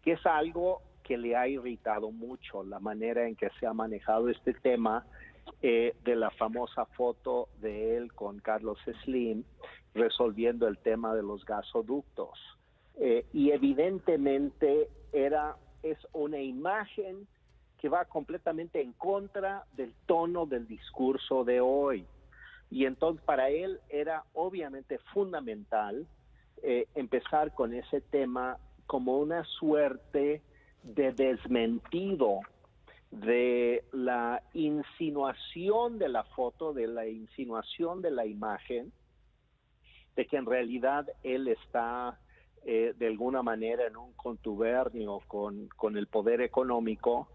que es algo que le ha irritado mucho la manera en que se ha manejado este tema de la famosa foto de él con Carlos Slim resolviendo el tema de los gasoductos. Y evidentemente es una imagen que va completamente en contra del tono del discurso de hoy. Y entonces para él era obviamente fundamental empezar con ese tema como una suerte de desmentido de la insinuación de la foto, de la insinuación de la imagen, de que en realidad él está de alguna manera en un contubernio con el poder económico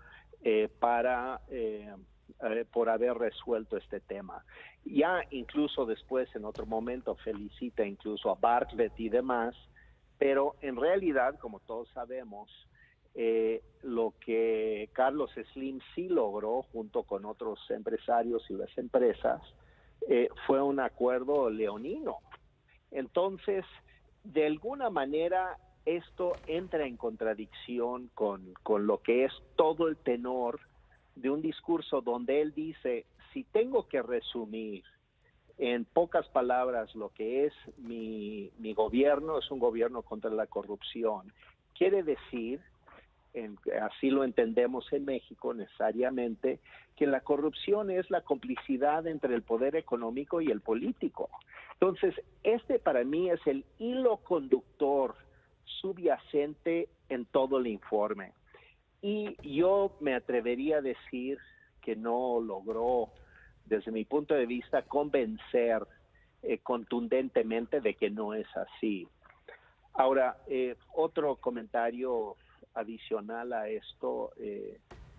por haber resuelto este tema. Ya incluso después, en otro momento, felicita incluso a Bartlett y demás, pero en realidad, como todos sabemos, lo que Carlos Slim sí logró junto con otros empresarios y las empresas fue un acuerdo leonino. Entonces, de alguna manera, esto entra en contradicción con lo que es todo el tenor de un discurso donde él dice, si tengo que resumir En pocas palabras, lo que es mi gobierno es un gobierno contra la corrupción. Quiere decir, así lo entendemos en México necesariamente, que la corrupción es la complicidad entre el poder económico y el político. Entonces, este para mí es el hilo conductor subyacente en todo el informe. Y yo me atrevería a decir que no logró, desde mi punto de vista, convencer contundentemente de que no es así. Ahora, otro comentario adicional a esto,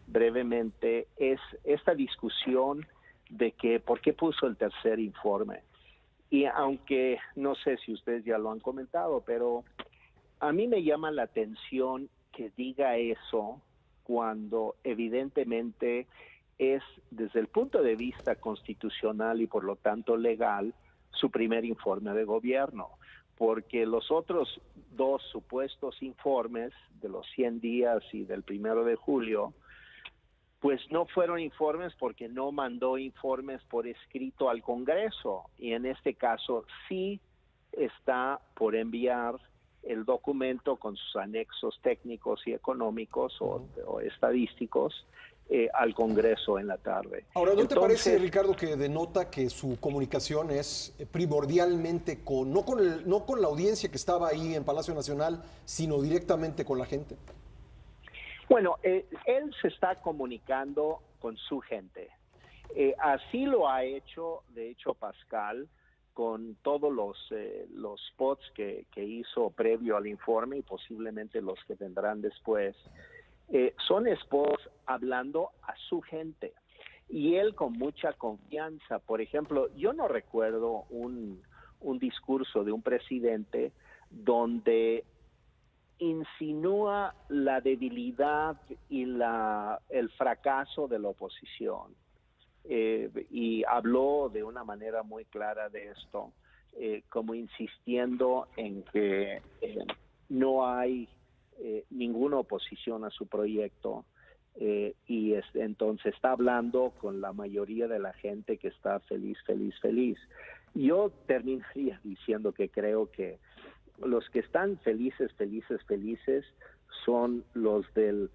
brevemente, es esta discusión de que por qué puso el tercer informe. Y aunque no sé si ustedes ya lo han comentado, pero a mí me llama la atención que diga eso cuando evidentemente es, desde el punto de vista constitucional y por lo tanto legal, su primer informe de gobierno. Porque los otros dos supuestos informes de los 100 días y del 1 de julio, pues no fueron informes porque no mandó informes por escrito al Congreso. Y en este caso sí está por enviar el documento con sus anexos técnicos y económicos o estadísticos al Congreso en la tarde. Ahora, ¿no te parece, Ricardo, que denota que su comunicación es primordialmente no con la audiencia que estaba ahí en Palacio Nacional, sino directamente con la gente? Bueno, él se está comunicando con su gente. Así lo ha hecho, de hecho, Pascal, con todos los spots que hizo previo al informe y posiblemente los que vendrán después. Son spots hablando a su gente y él con mucha confianza. Por ejemplo, yo no recuerdo un discurso de un presidente donde insinúa la debilidad y el fracaso de la oposición. Y habló de una manera muy clara de esto, como insistiendo en que no hay ninguna oposición a su proyecto, y entonces está hablando con la mayoría de la gente que está feliz. Yo terminaría diciendo que creo que los que están felices son los del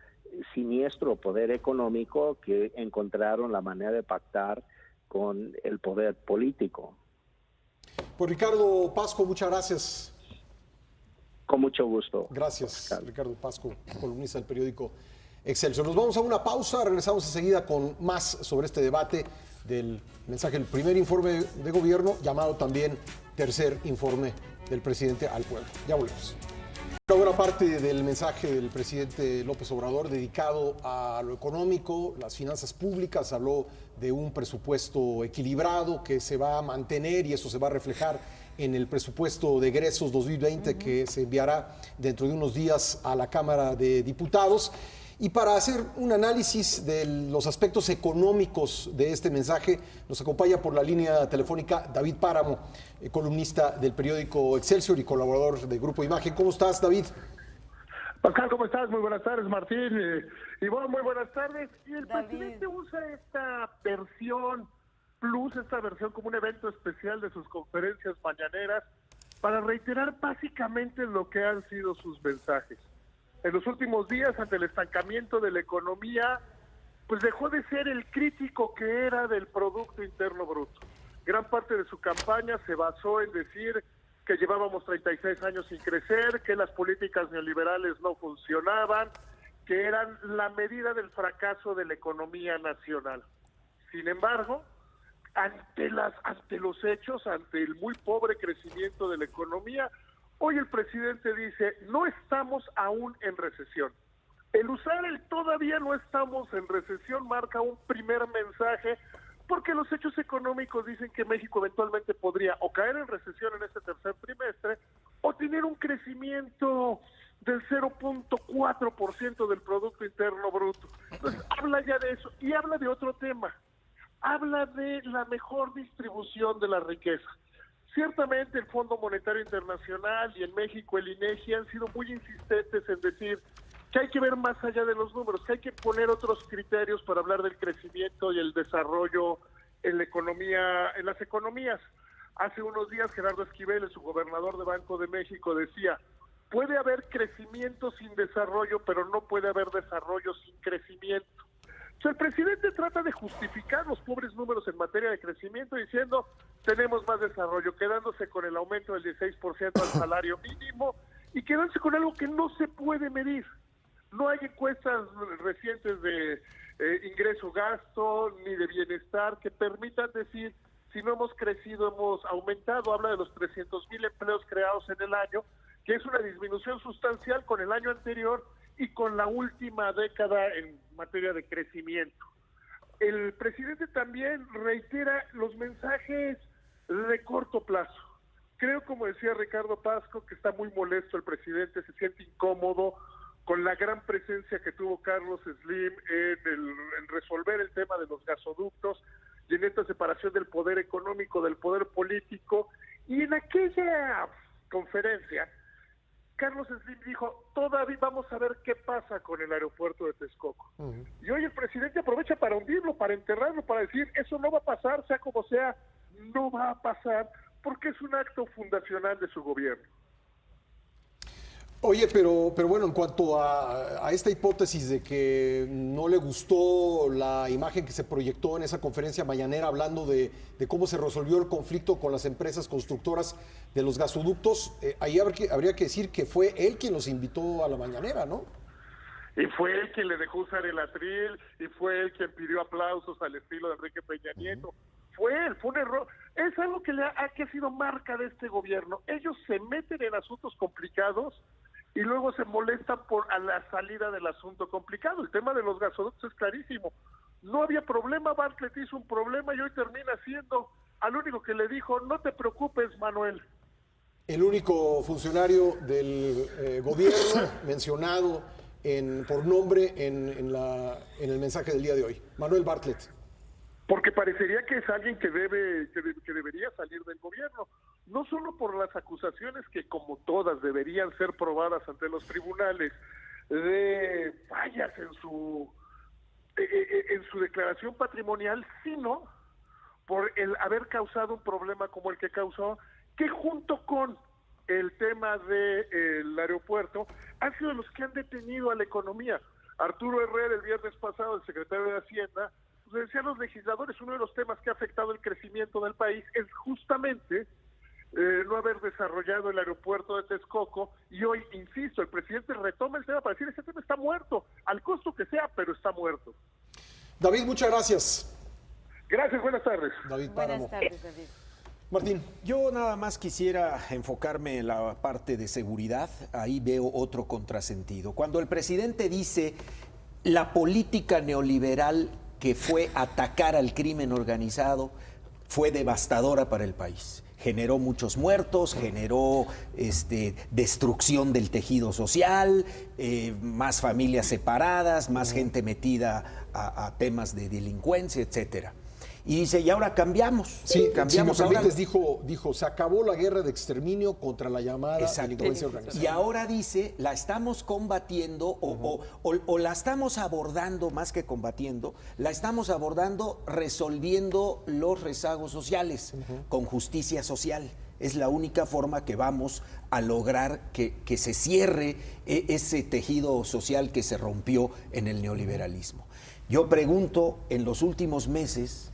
siniestro poder económico que encontraron la manera de pactar con el poder político. Pues Ricardo Pasco, muchas gracias. Con mucho gusto. Gracias, Pascal. Ricardo Pasco, columnista del periódico Excelsior. Nos vamos a una pausa, regresamos enseguida con más sobre este debate del mensaje del primer informe de gobierno, llamado también tercer informe del presidente al pueblo. Ya volvemos. Una buena parte del mensaje del presidente López Obrador dedicado a lo económico, las finanzas públicas, habló de un presupuesto equilibrado que se va a mantener y eso se va a reflejar en el presupuesto de egresos 2020 que se enviará dentro de unos días a la Cámara de Diputados. Y para hacer un análisis de los aspectos económicos de este mensaje, nos acompaña por la línea telefónica David Páramo, columnista del periódico Excelsior y colaborador de Grupo Imagen. ¿Cómo estás, David? Pascal, ¿cómo estás? Muy buenas tardes, Martín. Ivonne, muy buenas tardes. Y el David. presidente usa esta versión plus, esta versión como un evento especial de sus conferencias mañaneras para reiterar básicamente lo que han sido sus mensajes. En los últimos días, ante el estancamiento de la economía, pues dejó de ser el crítico que era del Producto Interno Bruto. Gran parte de su campaña se basó en decir que llevábamos 36 años sin crecer, que las políticas neoliberales no funcionaban, que eran la medida del fracaso de la economía nacional. Sin embargo, ante los hechos, ante el muy pobre crecimiento de la economía, hoy el presidente dice, no estamos aún en recesión. El usar el todavía no estamos en recesión marca un primer mensaje, porque los hechos económicos dicen que México eventualmente podría o caer en recesión en este tercer trimestre o tener un crecimiento del 0.4% del Producto Interno Bruto. Entonces habla ya de eso y habla de otro tema. Habla de la mejor distribución de la riqueza. Ciertamente el Fondo Monetario Internacional y en México el INEGI han sido muy insistentes en decir que hay que ver más allá de los números, que hay que poner otros criterios para hablar del crecimiento y el desarrollo en las economías. Hace unos días Gerardo Esquivel, el subgobernador de Banco de México, decía: puede haber crecimiento sin desarrollo, pero no puede haber desarrollo sin crecimiento. El presidente trata de justificar los pobres números en materia de crecimiento diciendo tenemos más desarrollo, quedándose con el aumento del 16% al salario mínimo y quedándose con algo que no se puede medir. No hay encuestas recientes de ingreso-gasto ni de bienestar que permitan decir si no hemos crecido, hemos aumentado. Habla de los 300,000 empleos creados en el año, que es una disminución sustancial con el año anterior y con la última década en materia de crecimiento. El presidente también reitera los mensajes de corto plazo. Creo, como decía Ricardo Pasco, que está muy molesto el presidente, se siente incómodo con la gran presencia que tuvo Carlos Slim en resolver el tema de los gasoductos y en esta separación del poder económico del poder político. Y en aquella conferencia, Carlos Slim dijo: todavía vamos a ver qué pasa con el aeropuerto de Texcoco. Y hoy el presidente aprovecha para hundirlo, para enterrarlo, para decir: eso no va a pasar, sea como sea, no va a pasar, porque es un acto fundacional de su gobierno. Oye, pero bueno, en cuanto a esta hipótesis de que no le gustó la imagen que se proyectó en esa conferencia mañanera hablando de cómo se resolvió el conflicto con las empresas constructoras de los gasoductos, ahí habría que decir que fue él quien los invitó a la mañanera, ¿no? Y fue él quien le dejó usar el atril, y fue él quien pidió aplausos al estilo de Enrique Peña Nieto. Fue él, fue un error. Es algo que ha sido marca de este gobierno. Ellos se meten en asuntos complicados y luego se molestan a la salida del asunto complicado. El tema de los gasoductos es clarísimo. No había problema, Bartlett hizo un problema y hoy termina siendo al único que le dijo: no te preocupes, Manuel. El único funcionario del gobierno mencionado por nombre en el mensaje del día de hoy, Manuel Bartlett. Porque parecería que es alguien que debería salir del gobierno, no solo por las acusaciones que, como todas, deberían ser probadas ante los tribunales, de fallas en su declaración patrimonial, sino por el haber causado un problema como el que causó, que junto con el tema del aeropuerto han sido los que han detenido a la economía. Arturo Herrera, el viernes pasado, el secretario de Hacienda, pues decían los legisladores, uno de los temas que ha afectado el crecimiento del país es justamente no haber desarrollado el aeropuerto de Texcoco, y hoy, insisto, el presidente retoma el tema para decir: ese tema está muerto, al costo que sea, pero está muerto. David, muchas gracias. Gracias, buenas tardes. David Páramo. Buenas tardes, David. Martín. Yo nada más quisiera enfocarme en la parte de seguridad. Ahí veo otro contrasentido. Cuando el presidente dice la política neoliberal que fue atacar al crimen organizado fue devastadora para el país. Generó muchos muertos, generó destrucción del tejido social, más familias separadas, más gente metida a temas de delincuencia, etcétera. Y dice: y ahora cambiamos. Sí, cambiamos. si me permites, dijo, se acabó la guerra de exterminio contra la llamada delincuencia organizada. Y ahora dice, la estamos combatiendo o la estamos abordando, más que combatiendo, la estamos abordando resolviendo los rezagos sociales con justicia social. Es la única forma que vamos a lograr que se cierre ese tejido social que se rompió en el neoliberalismo. Yo pregunto, en los últimos meses,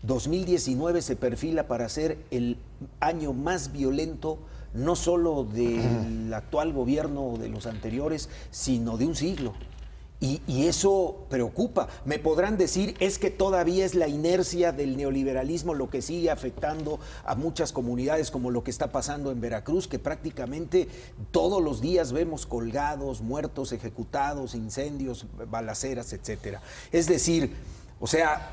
2019 se perfila para ser el año más violento, no solo del actual gobierno o de los anteriores, sino de un siglo. Y eso preocupa. Me podrán decir: es que todavía es la inercia del neoliberalismo lo que sigue afectando a muchas comunidades, como lo que está pasando en Veracruz, que prácticamente todos los días vemos colgados, muertos, ejecutados, incendios, balaceras, etcétera. Es decir, o sea,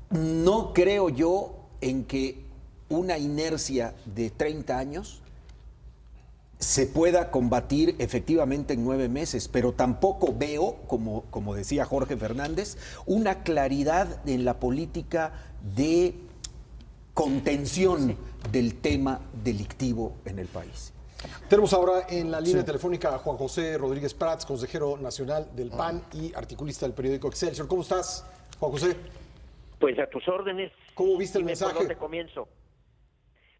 no creo yo en que una inercia de 30 años se pueda combatir efectivamente en 9 meses, pero tampoco veo, como decía Jorge Fernández, una claridad en la política de contención del tema delictivo en el país. Tenemos ahora en la línea telefónica a Juan José Rodríguez Prats, consejero nacional del PAN y articulista del periódico Excelsior. ¿Cómo estás, Juan José? Pues a tus órdenes. ¿Cómo viste el Dime mensaje? ¿Por dónde comienzo?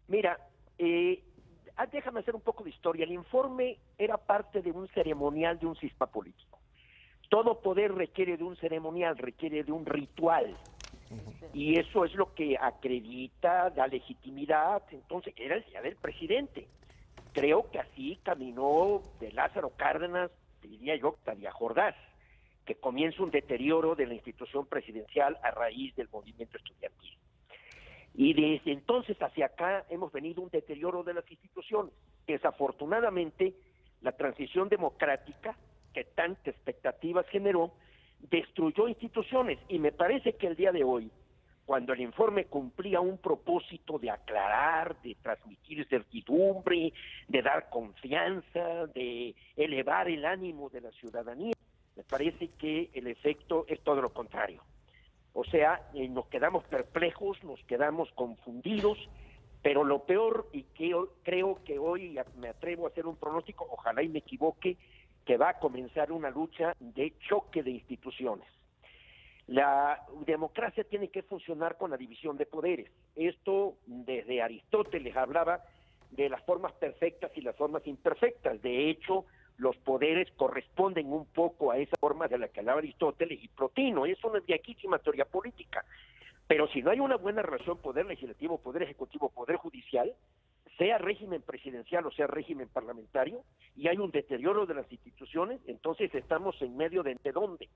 Mira, déjame hacer un poco de historia. El informe era parte de un ceremonial de un sistema político. Todo poder requiere de un ceremonial, requiere de un ritual. Y eso es lo que acredita, da legitimidad. Entonces, era el día del presidente. Creo que así caminó de Lázaro Cárdenas, diría yo, Tadía Ordaz, que comienza un deterioro de la institución presidencial a raíz del movimiento estudiantil. Y desde entonces hacia acá hemos venido un deterioro de las instituciones. Desafortunadamente, la transición democrática, que tantas expectativas generó, destruyó instituciones. Y me parece que el día de hoy, cuando el informe cumplía un propósito de aclarar, de transmitir certidumbre, de dar confianza, de elevar el ánimo de la ciudadanía, me parece que el efecto es todo lo contrario. O sea, nos quedamos perplejos, nos quedamos confundidos, pero lo peor, y que creo que hoy me atrevo a hacer un pronóstico, ojalá y me equivoque, que va a comenzar una lucha de choque de instituciones. La democracia tiene que funcionar con la división de poderes. Esto desde Aristóteles hablaba de las formas perfectas y las formas imperfectas. De hecho, los poderes corresponden un poco a esa forma de la que hablaba Aristóteles y Plotino. Es una viejísima teoría política. Pero si no hay una buena relación poder legislativo, poder ejecutivo, poder judicial, sea régimen presidencial o sea régimen parlamentario, y hay un deterioro de las instituciones, entonces estamos en medio de dónde.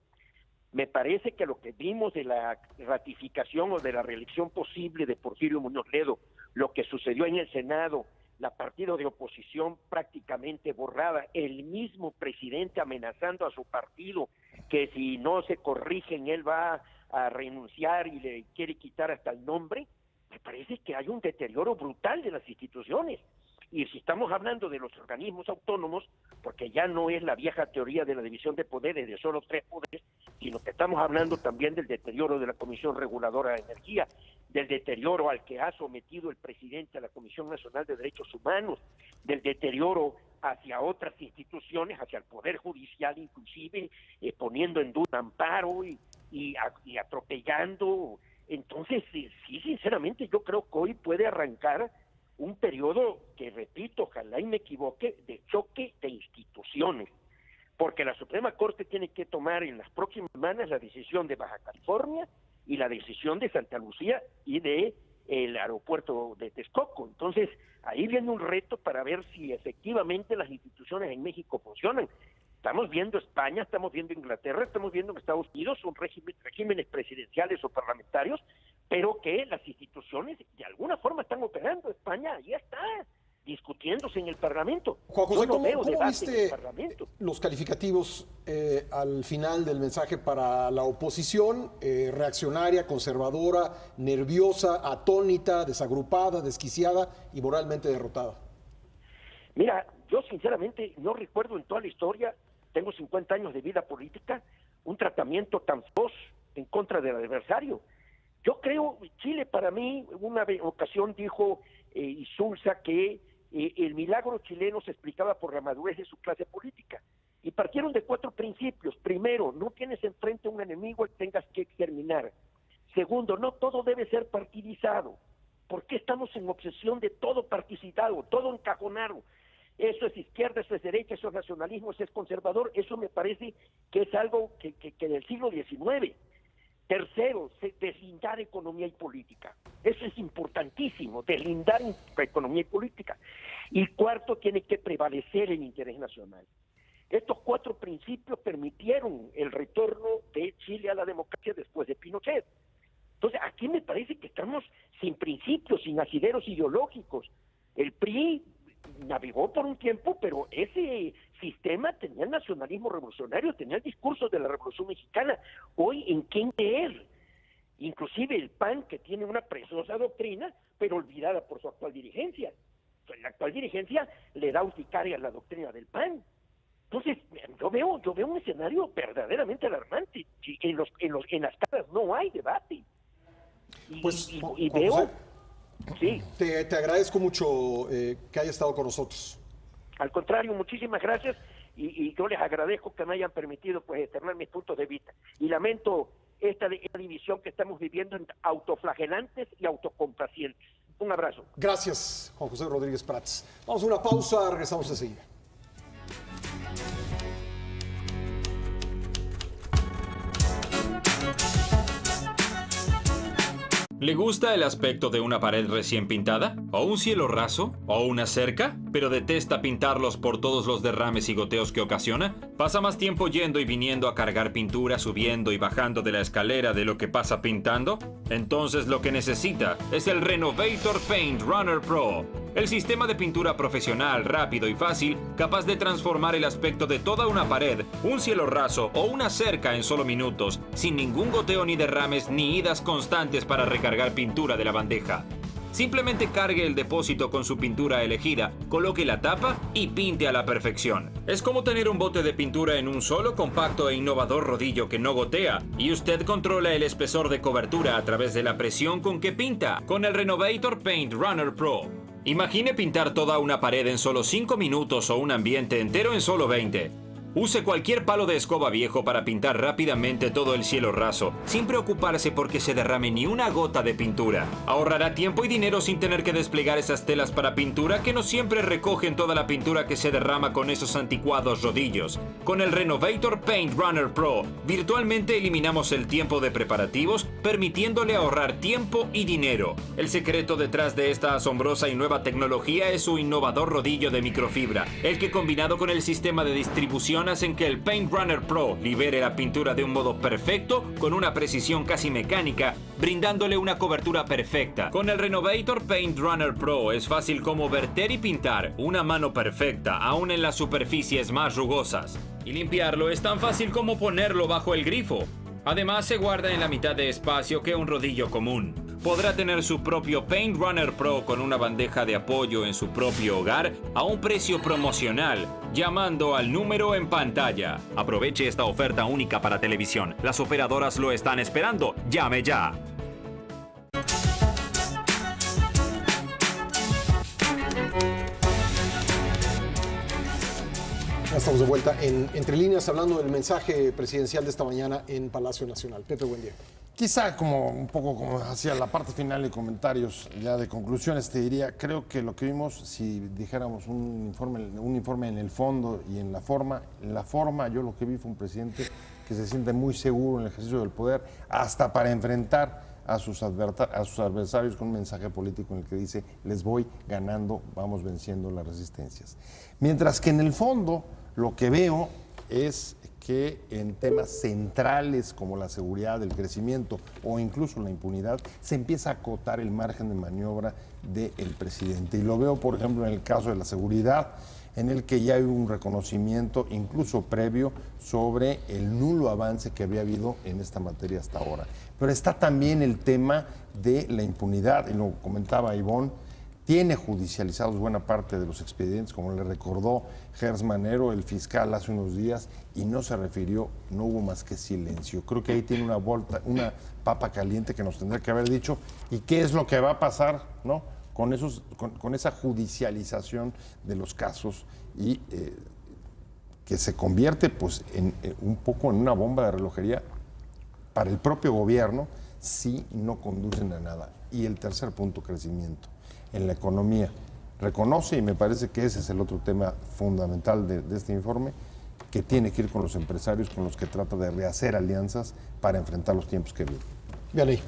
Me parece que lo que vimos de la ratificación o de la reelección posible de Porfirio Muñoz Ledo, lo que sucedió en el Senado, la partido de oposición prácticamente borrada, el mismo presidente amenazando a su partido que si no se corrigen él va a renunciar y le quiere quitar hasta el nombre, me parece que hay un deterioro brutal de las instituciones. Y si estamos hablando de los organismos autónomos, porque ya no es la vieja teoría de la división de poderes, de solo 3 poderes, sino que estamos hablando también del deterioro de la Comisión Reguladora de Energía, del deterioro al que ha sometido el presidente a la Comisión Nacional de Derechos Humanos, del deterioro hacia otras instituciones, hacia el Poder Judicial inclusive, poniendo en duda amparo y atropellando. Entonces, sí, sinceramente, yo creo que hoy puede arrancar un periodo que, repito, ojalá y me equivoque, de choque de instituciones, porque la Suprema Corte tiene que tomar en las próximas semanas la decisión de Baja California y la decisión de Santa Lucía y de el aeropuerto de Texcoco. Entonces, ahí viene un reto para ver si efectivamente las instituciones en México funcionan. Estamos viendo España, estamos viendo Inglaterra, estamos viendo que Estados Unidos son regímenes presidenciales o parlamentarios, pero que las instituciones de alguna forma están operando. España ya está discutiéndose en el Parlamento. Juan José, Yo no ¿cómo veo debate viste en el Parlamento. los calificativos al final del mensaje para la oposición? Reaccionaria, conservadora, nerviosa, atónita, desagrupada, desquiciada y moralmente derrotada. Mira, yo sinceramente no recuerdo en toda la historia, tengo 50 años de vida política, un tratamiento tan feroz en contra del adversario. Yo creo, Chile para mí, una ocasión dijo Insulza que el milagro chileno se explicaba por la madurez de su clase política. Y partieron de 4 principios. Primero, no tienes enfrente a un enemigo al que tengas que exterminar. Segundo, no todo debe ser partidizado. ¿Por qué estamos en obsesión de todo partidizado, todo encajonado? Eso es izquierda, eso es derecha, eso es nacionalismo, eso es conservador. Eso me parece que es algo que del siglo XIX. Tercero, deslindar economía y política. Eso es importantísimo, deslindar economía y política. Y cuarto, tiene que prevalecer el interés nacional. Estos 4 principios permitieron el retorno de Chile a la democracia después de Pinochet. Entonces, aquí me parece que estamos sin principios, sin asideros ideológicos. El PRI navegó por un tiempo, pero ese sistema tenía el nacionalismo revolucionario, tenía el discurso de la Revolución Mexicana. Hoy, ¿en quién creer? Inclusive el PAN, que tiene una preciosa doctrina, pero olvidada por su actual dirigencia. La actual dirigencia le da urticaria a la doctrina del PAN. Entonces, yo veo un escenario verdaderamente alarmante. En las casas no hay debate. Y veo... José, sí. Te agradezco mucho que haya estado con nosotros. Al contrario, muchísimas gracias y yo les agradezco que me hayan permitido pues externar mis puntos de vista. Y lamento esta división que estamos viviendo entre autoflagelantes y autocomplacientes. Un abrazo. Gracias, Juan José Rodríguez Prats. Vamos a una pausa, regresamos enseguida. ¿Le gusta el aspecto de una pared recién pintada? ¿O un cielo raso? ¿O una cerca? ¿Pero detesta pintarlos por todos los derrames y goteos que ocasiona? ¿Pasa más tiempo yendo y viniendo a cargar pintura, subiendo y bajando de la escalera de lo que pasa pintando? Entonces lo que necesita es el Renovator Paint Runner Pro. El sistema de pintura profesional, rápido y fácil, capaz de transformar el aspecto de toda una pared, un cielo raso o una cerca en solo minutos, sin ningún goteo ni derrames ni idas constantes para recargar pintura de la bandeja. Simplemente cargue el depósito con su pintura elegida, coloque la tapa y pinte a la perfección. Es como tener un bote de pintura en un solo compacto e innovador rodillo que no gotea, y usted controla el espesor de cobertura a través de la presión con que pinta, con el Renovator Paint Runner Pro. Imagine pintar toda una pared en solo 5 minutos o un ambiente entero en solo 20. Use cualquier palo de escoba viejo para pintar rápidamente todo el cielo raso, sin preocuparse porque se derrame ni una gota de pintura. Ahorrará tiempo y dinero sin tener que desplegar esas telas para pintura que no siempre recogen toda la pintura que se derrama con esos anticuados rodillos. Con el Renovator Paint Runner Pro, virtualmente eliminamos el tiempo de preparativos, permitiéndole ahorrar tiempo y dinero. El secreto detrás de esta asombrosa y nueva tecnología es su innovador rodillo de microfibra, el que combinado con el sistema de distribución hacen que el Paint Runner Pro libere la pintura de un modo perfecto, con una precisión casi mecánica, brindándole una cobertura perfecta. Con el Renovator Paint Runner Pro es fácil como verter y pintar una mano perfecta, aún en las superficies más rugosas. Y limpiarlo es tan fácil como ponerlo bajo el grifo. Además, se guarda en la mitad de espacio que un rodillo común. Podrá tener su propio Paint Runner Pro con una bandeja de apoyo en su propio hogar a un precio promocional, llamando al número en pantalla. Aproveche esta oferta única para televisión. Las operadoras lo están esperando. ¡Llame ya! Ya estamos de vuelta en Entre Líneas, hablando del mensaje presidencial de esta mañana en Palacio Nacional. Pepe, buen día. Quizá como un poco como hacia la parte final y comentarios ya de conclusiones, te diría, creo que lo que vimos, si dijéramos un informe en el fondo y en la forma yo lo que vi fue un presidente que se siente muy seguro en el ejercicio del poder, hasta para enfrentar a sus adversarios con un mensaje político en el que dice, les voy ganando, vamos venciendo las resistencias. Mientras que en el fondo lo que veo es que en temas centrales como la seguridad, el crecimiento o incluso la impunidad, se empieza a acotar el margen de maniobra del presidente. Y lo veo, por ejemplo, en el caso de la seguridad, en el que ya hay un reconocimiento, incluso previo, sobre el nulo avance que había habido en esta materia hasta ahora. Pero está también el tema de la impunidad, y lo comentaba Ivonne, tiene judicializados buena parte de los expedientes, como le recordó Gers Manero, el fiscal, hace unos días, y no se refirió, no hubo más que silencio. Creo que ahí tiene una papa caliente que nos tendrá que haber dicho, y qué es lo que va a pasar, ¿no?, con esa judicialización de los casos, y que se convierte pues un poco en una bomba de relojería para el propio gobierno si no conducen a nada. Y el tercer punto, crecimiento en la economía. Reconoce, y me parece que ese es el otro tema fundamental de este informe, que tiene que ir con los empresarios con los que trata de rehacer alianzas para enfrentar los tiempos que vienen. Vianey.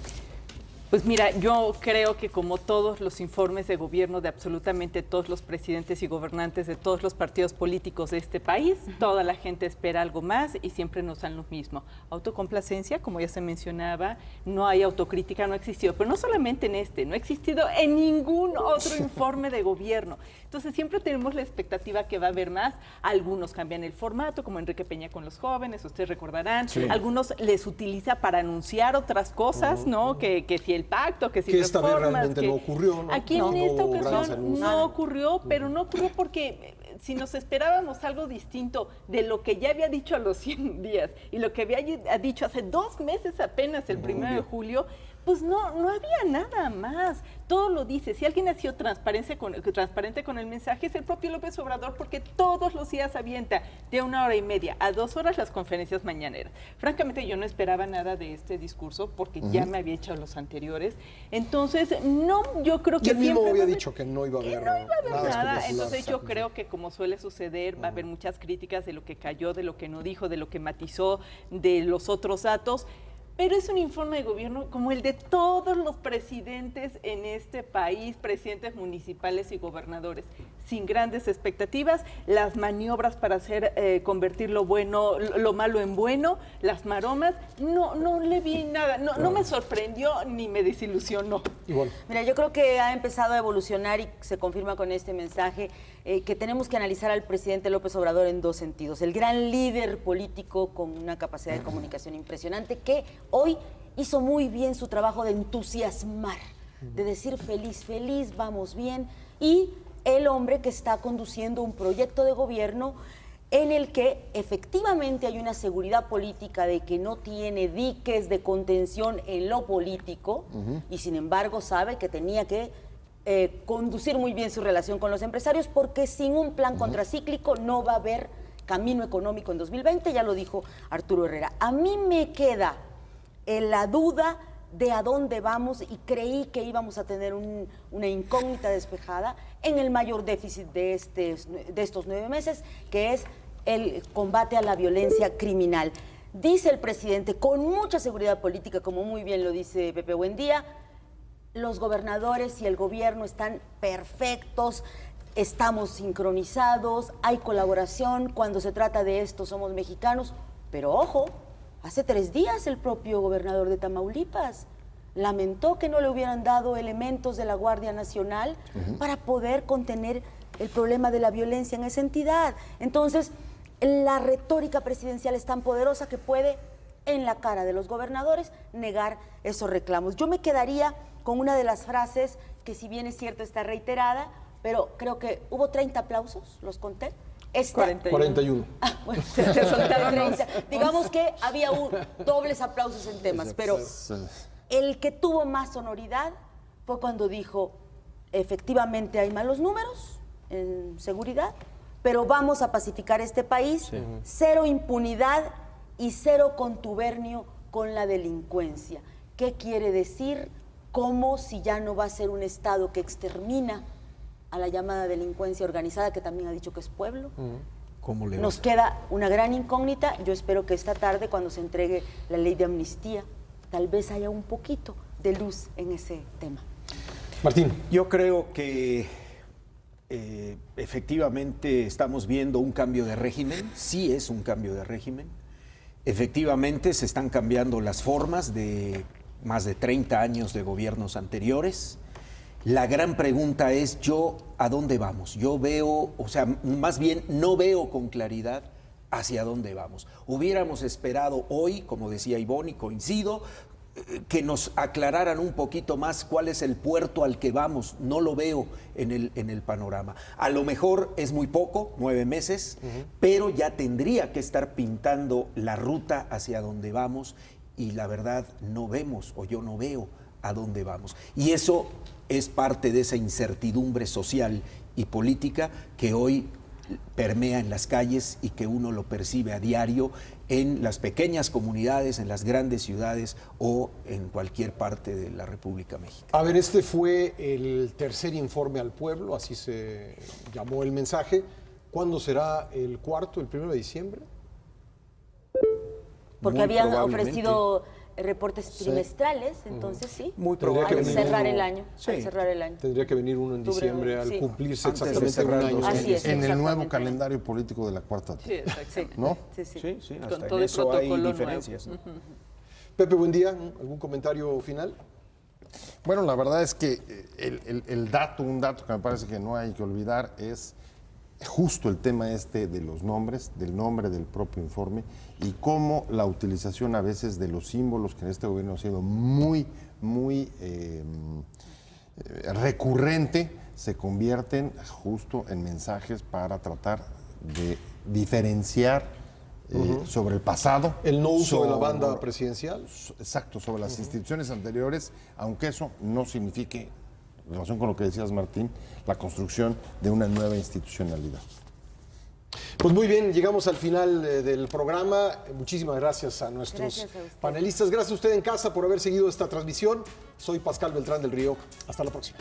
Pues mira, yo creo que como todos los informes de gobierno de absolutamente todos los presidentes y gobernantes de todos los partidos políticos de este país, toda la gente espera algo más y siempre nos dan lo mismo. Autocomplacencia, como ya se mencionaba, no hay autocrítica, no ha existido, pero no solamente en este, no ha existido en ningún otro informe de gobierno. Entonces siempre tenemos la expectativa que va a haber más. Algunos cambian el formato, como Enrique Peña con los jóvenes, ustedes recordarán. Sí. Algunos les utiliza para anunciar otras cosas, ¿no? Que si el pacto, que si reformas. Esta vez realmente no ocurrió, ¿no? Aquí en esta ocasión no ocurrió, pero no ocurrió porque si nos esperábamos algo distinto de lo que ya había dicho a los 100 días y lo que había dicho hace 2 meses apenas, el 1 de julio, pues no había nada más. Todo lo dice. Si alguien ha sido transparente con el mensaje, es el propio López Obrador, porque todos los días avienta de 1 hora y media a 2 horas las conferencias mañaneras. Francamente, yo no esperaba nada de este discurso, porque ya me había echado los anteriores. Entonces, no, yo creo que Y él mismo siempre había va a haber- dicho que no iba a haber, nada. espectacular. Entonces yo creo que, como suele suceder, va a haber muchas críticas de lo que cayó, de lo que no dijo, de lo que matizó, de los otros datos. Pero es un informe de gobierno como el de todos los presidentes en este país, presidentes municipales y gobernadores, sin grandes expectativas, las maniobras para convertir lo malo en bueno, las maromas. No le vi nada, no me sorprendió ni me desilusionó. Igual. Mira, yo creo que ha empezado a evolucionar y se confirma con este mensaje que tenemos que analizar al presidente López Obrador en 2 sentidos. El gran líder político con una capacidad de comunicación impresionante que hoy hizo muy bien su trabajo de entusiasmar, de decir feliz, feliz, vamos bien, y el hombre que está conduciendo un proyecto de gobierno en el que efectivamente hay una seguridad política de que no tiene diques de contención en lo político y sin embargo sabe que tenía que conducir muy bien su relación con los empresarios, porque sin un plan contracíclico no va a haber camino económico en 2020, ya lo dijo Arturo Herrera. A mí me queda la duda de a dónde vamos y creí que íbamos a tener una incógnita despejada en el mayor déficit de estos 9 meses, que es el combate a la violencia criminal. Dice el presidente con mucha seguridad política, como muy bien lo dice Pepe Buendía, los gobernadores y el gobierno están perfectos, estamos sincronizados, hay colaboración, cuando se trata de esto somos mexicanos, pero ojo, hace 3 días el propio gobernador de Tamaulipas lamentó que no le hubieran dado elementos de la Guardia Nacional para poder contener el problema de la violencia en esa entidad. Entonces, la retórica presidencial es tan poderosa que puede, en la cara de los gobernadores, negar esos reclamos. Yo me quedaría con una de las frases que, si bien es cierto, está reiterada, pero creo que hubo 30 aplausos, los conté. 41. Bueno, se soltaron 30. Digamos que había dobles aplausos en temas, pero el que tuvo más sonoridad fue cuando dijo, efectivamente hay malos números en seguridad, pero vamos a pacificar este país, 0 impunidad y 0 contubernio con la delincuencia. ¿Qué quiere decir? Como si ya no va a ser un Estado que extermina a la llamada delincuencia organizada, que también ha dicho que es pueblo. Nos queda una gran incógnita. Yo espero que esta tarde, cuando se entregue la ley de amnistía, tal vez haya un poquito de luz en ese tema. Martín. Yo creo que efectivamente estamos viendo un cambio de régimen, sí es un cambio de régimen. Efectivamente se están cambiando las formas de más de 30 años de gobiernos anteriores. La gran pregunta es, ¿a dónde vamos? Yo veo, o sea, más bien no veo con claridad hacia dónde vamos. Hubiéramos esperado hoy, como decía Ivonne, y coincido, que nos aclararan un poquito más cuál es el puerto al que vamos. No lo veo en el panorama. A lo mejor es muy poco, 9 meses, pero ya tendría que estar pintando la ruta hacia dónde vamos, y la verdad no vemos, o yo no veo a dónde vamos. Y eso es parte de esa incertidumbre social y política que hoy permea en las calles y que uno lo percibe a diario en las pequeñas comunidades, en las grandes ciudades o en cualquier parte de la República Mexicana. A ver, este fue el tercer informe al pueblo, así se llamó el mensaje. ¿Cuándo será el cuarto, el 1 de diciembre? Porque habían ofrecido reportes trimestrales, entonces sí, muy al cerrar el año. Sí. Al cerrar el año. Tendría que venir uno en diciembre al sí. cumplirse Antes de exactamente cerrar un año. Así es. En el nuevo exactamente. calendario político de la Cuarta T. Sí, exactamente. ¿No? Sí, sí. Sí, sí, Con hasta todo en el eso hay protocolo diferencias, ¿no? Pepe, buen día. ¿Algún comentario final? Bueno, la verdad es que un dato que me parece que no hay que olvidar es justo el tema de los nombres, del nombre del propio informe y cómo la utilización a veces de los símbolos que en este gobierno ha sido muy recurrente se convierten justo en mensajes para tratar de diferenciar sobre el pasado. El no uso de la sobre- banda presidencial. Exacto, sobre las instituciones anteriores, aunque eso no signifique, en relación con lo que decías, Martín, la construcción de una nueva institucionalidad. Pues muy bien, llegamos al final del programa. Muchísimas gracias a nuestros Gracias a usted. panelistas. Gracias a usted en casa por haber seguido esta transmisión. Soy Pascal Beltrán del Río. Hasta la próxima.